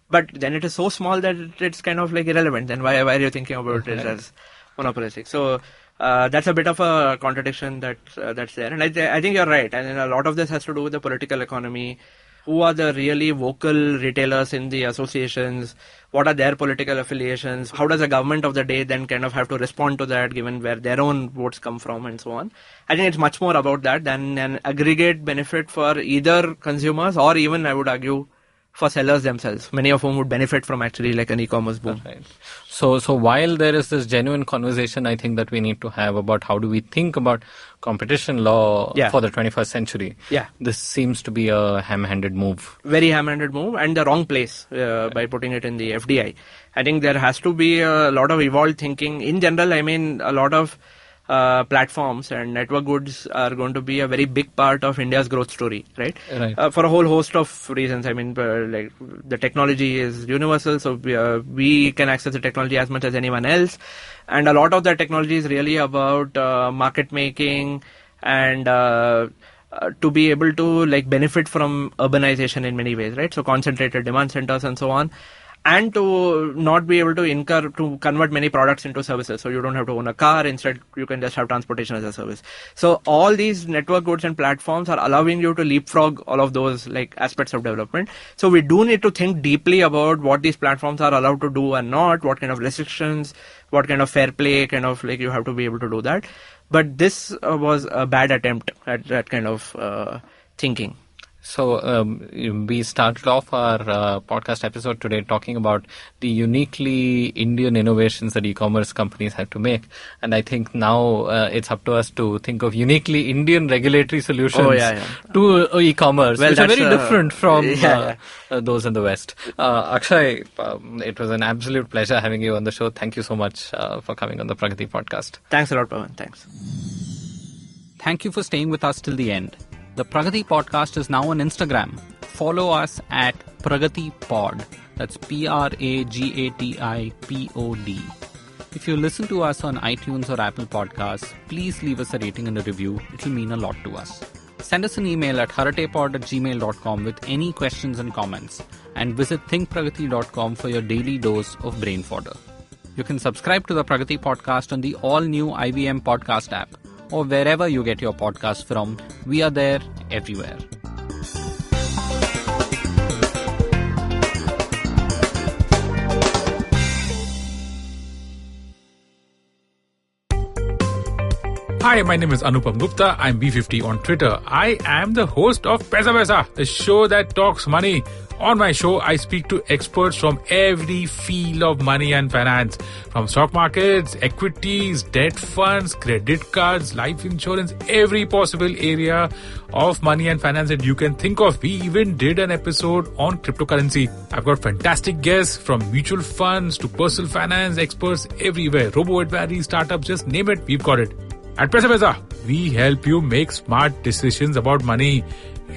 But then it is so small that it's kind of irrelevant. Then why are you thinking about it as monopolistic? So that's a bit of a contradiction that's there. And I think you're right. And a lot of this has to do with the political economy. Who are the really vocal retailers in the associations? What are their political affiliations? How does the government of the day then kind of have to respond to that, given where their own votes come from and so on? I think it's much more about that than an aggregate benefit for either consumers or even, I would argue, for sellers themselves, many of whom would benefit from actually an e-commerce boom. Right. So while there is this genuine conversation, I think that we need to have about how do we think about competition law for the 21st century. Yeah. This seems to be a ham-handed move. Very ham-handed move, and the wrong place by putting it in the FDI. I think there has to be a lot of evolved thinking. In general, a lot of platforms and network goods are going to be a very big part of India's growth story, right? For a whole host of reasons. The technology is universal, so we can access the technology as much as anyone else. And a lot of that technology is really about market making and to be able to benefit from urbanization in many ways, right? So concentrated demand centers and so on. And to not be able to convert many products into services. So you don't have to own a car. Instead, you can just have transportation as a service. So all these network goods and platforms are allowing you to leapfrog all of those aspects of development. So we do need to think deeply about what these platforms are allowed to do and not, what kind of restrictions, what kind of fair play, you have to be able to do that. But this was a bad attempt at that kind of thinking. So we started off our podcast episode today talking about the uniquely Indian innovations that e-commerce companies have to make. And I think now it's up to us to think of uniquely Indian regulatory solutions to e-commerce, which are very different from those in the West. Akshay, it was an absolute pleasure having you on the show. Thank you so much for coming on the Pragati Podcast. Thanks a lot, Pavan. Thanks. Thank you for staying with us till the end. The Pragati Podcast is now on Instagram. Follow us at Pragati Pod. That's PRAGATIPOD. If you listen to us on iTunes or Apple Podcasts, please leave us a rating and a review. It'll mean a lot to us. Send us an email at haratepod@gmail.com with any questions and comments. And visit thinkpragati.com for your daily dose of brain fodder. You can subscribe to the Pragati Podcast on the all-new IVM Podcast app, or wherever you get your podcasts from. We are there everywhere. Hi, my name is Anupam Gupta. I'm B50 on Twitter. I am the host of Paisa Paisa, the show that talks money. On my show, I speak to experts from every field of money and finance, from stock markets, equities, debt funds, credit cards, life insurance, every possible area of money and finance that you can think of. We even did an episode on cryptocurrency. I've got fantastic guests from mutual funds to personal finance experts everywhere. Robo-advisory, startups, just name it, we've got it. At Paisa Paisa, we help you make smart decisions about money.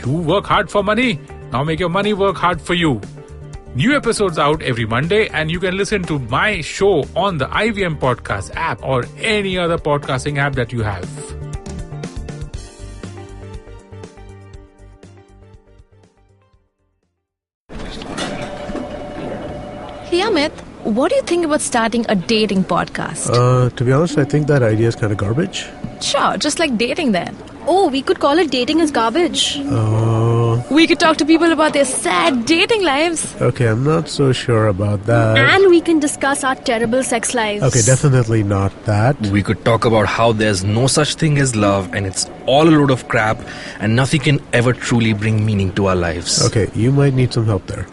You work hard for money. Now make your money work hard for you. New episodes out every Monday, and you can listen to my show on the IVM Podcast app or any other podcasting app that you have. Amit, what do you think about starting a dating podcast? To be honest, I think that idea is kind of garbage. Sure, just like dating then. Oh, we could call it dating is garbage. We could talk to people about their sad dating lives. Okay, I'm not so sure about that. And we can discuss our terrible sex lives. Okay, definitely not that. We could talk about how there's no such thing as love and it's all a load of crap and nothing can ever truly bring meaning to our lives. Okay, you might need some help there.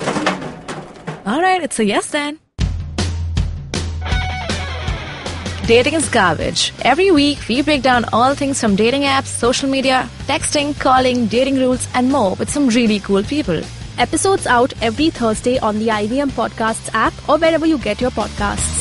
Alright, it's a yes then. Dating is garbage. Every week, we break down all things from dating apps, social media, texting, calling, dating rules, and more with some really cool people. Episodes out every Thursday on the IVM Podcasts app or wherever you get your podcasts.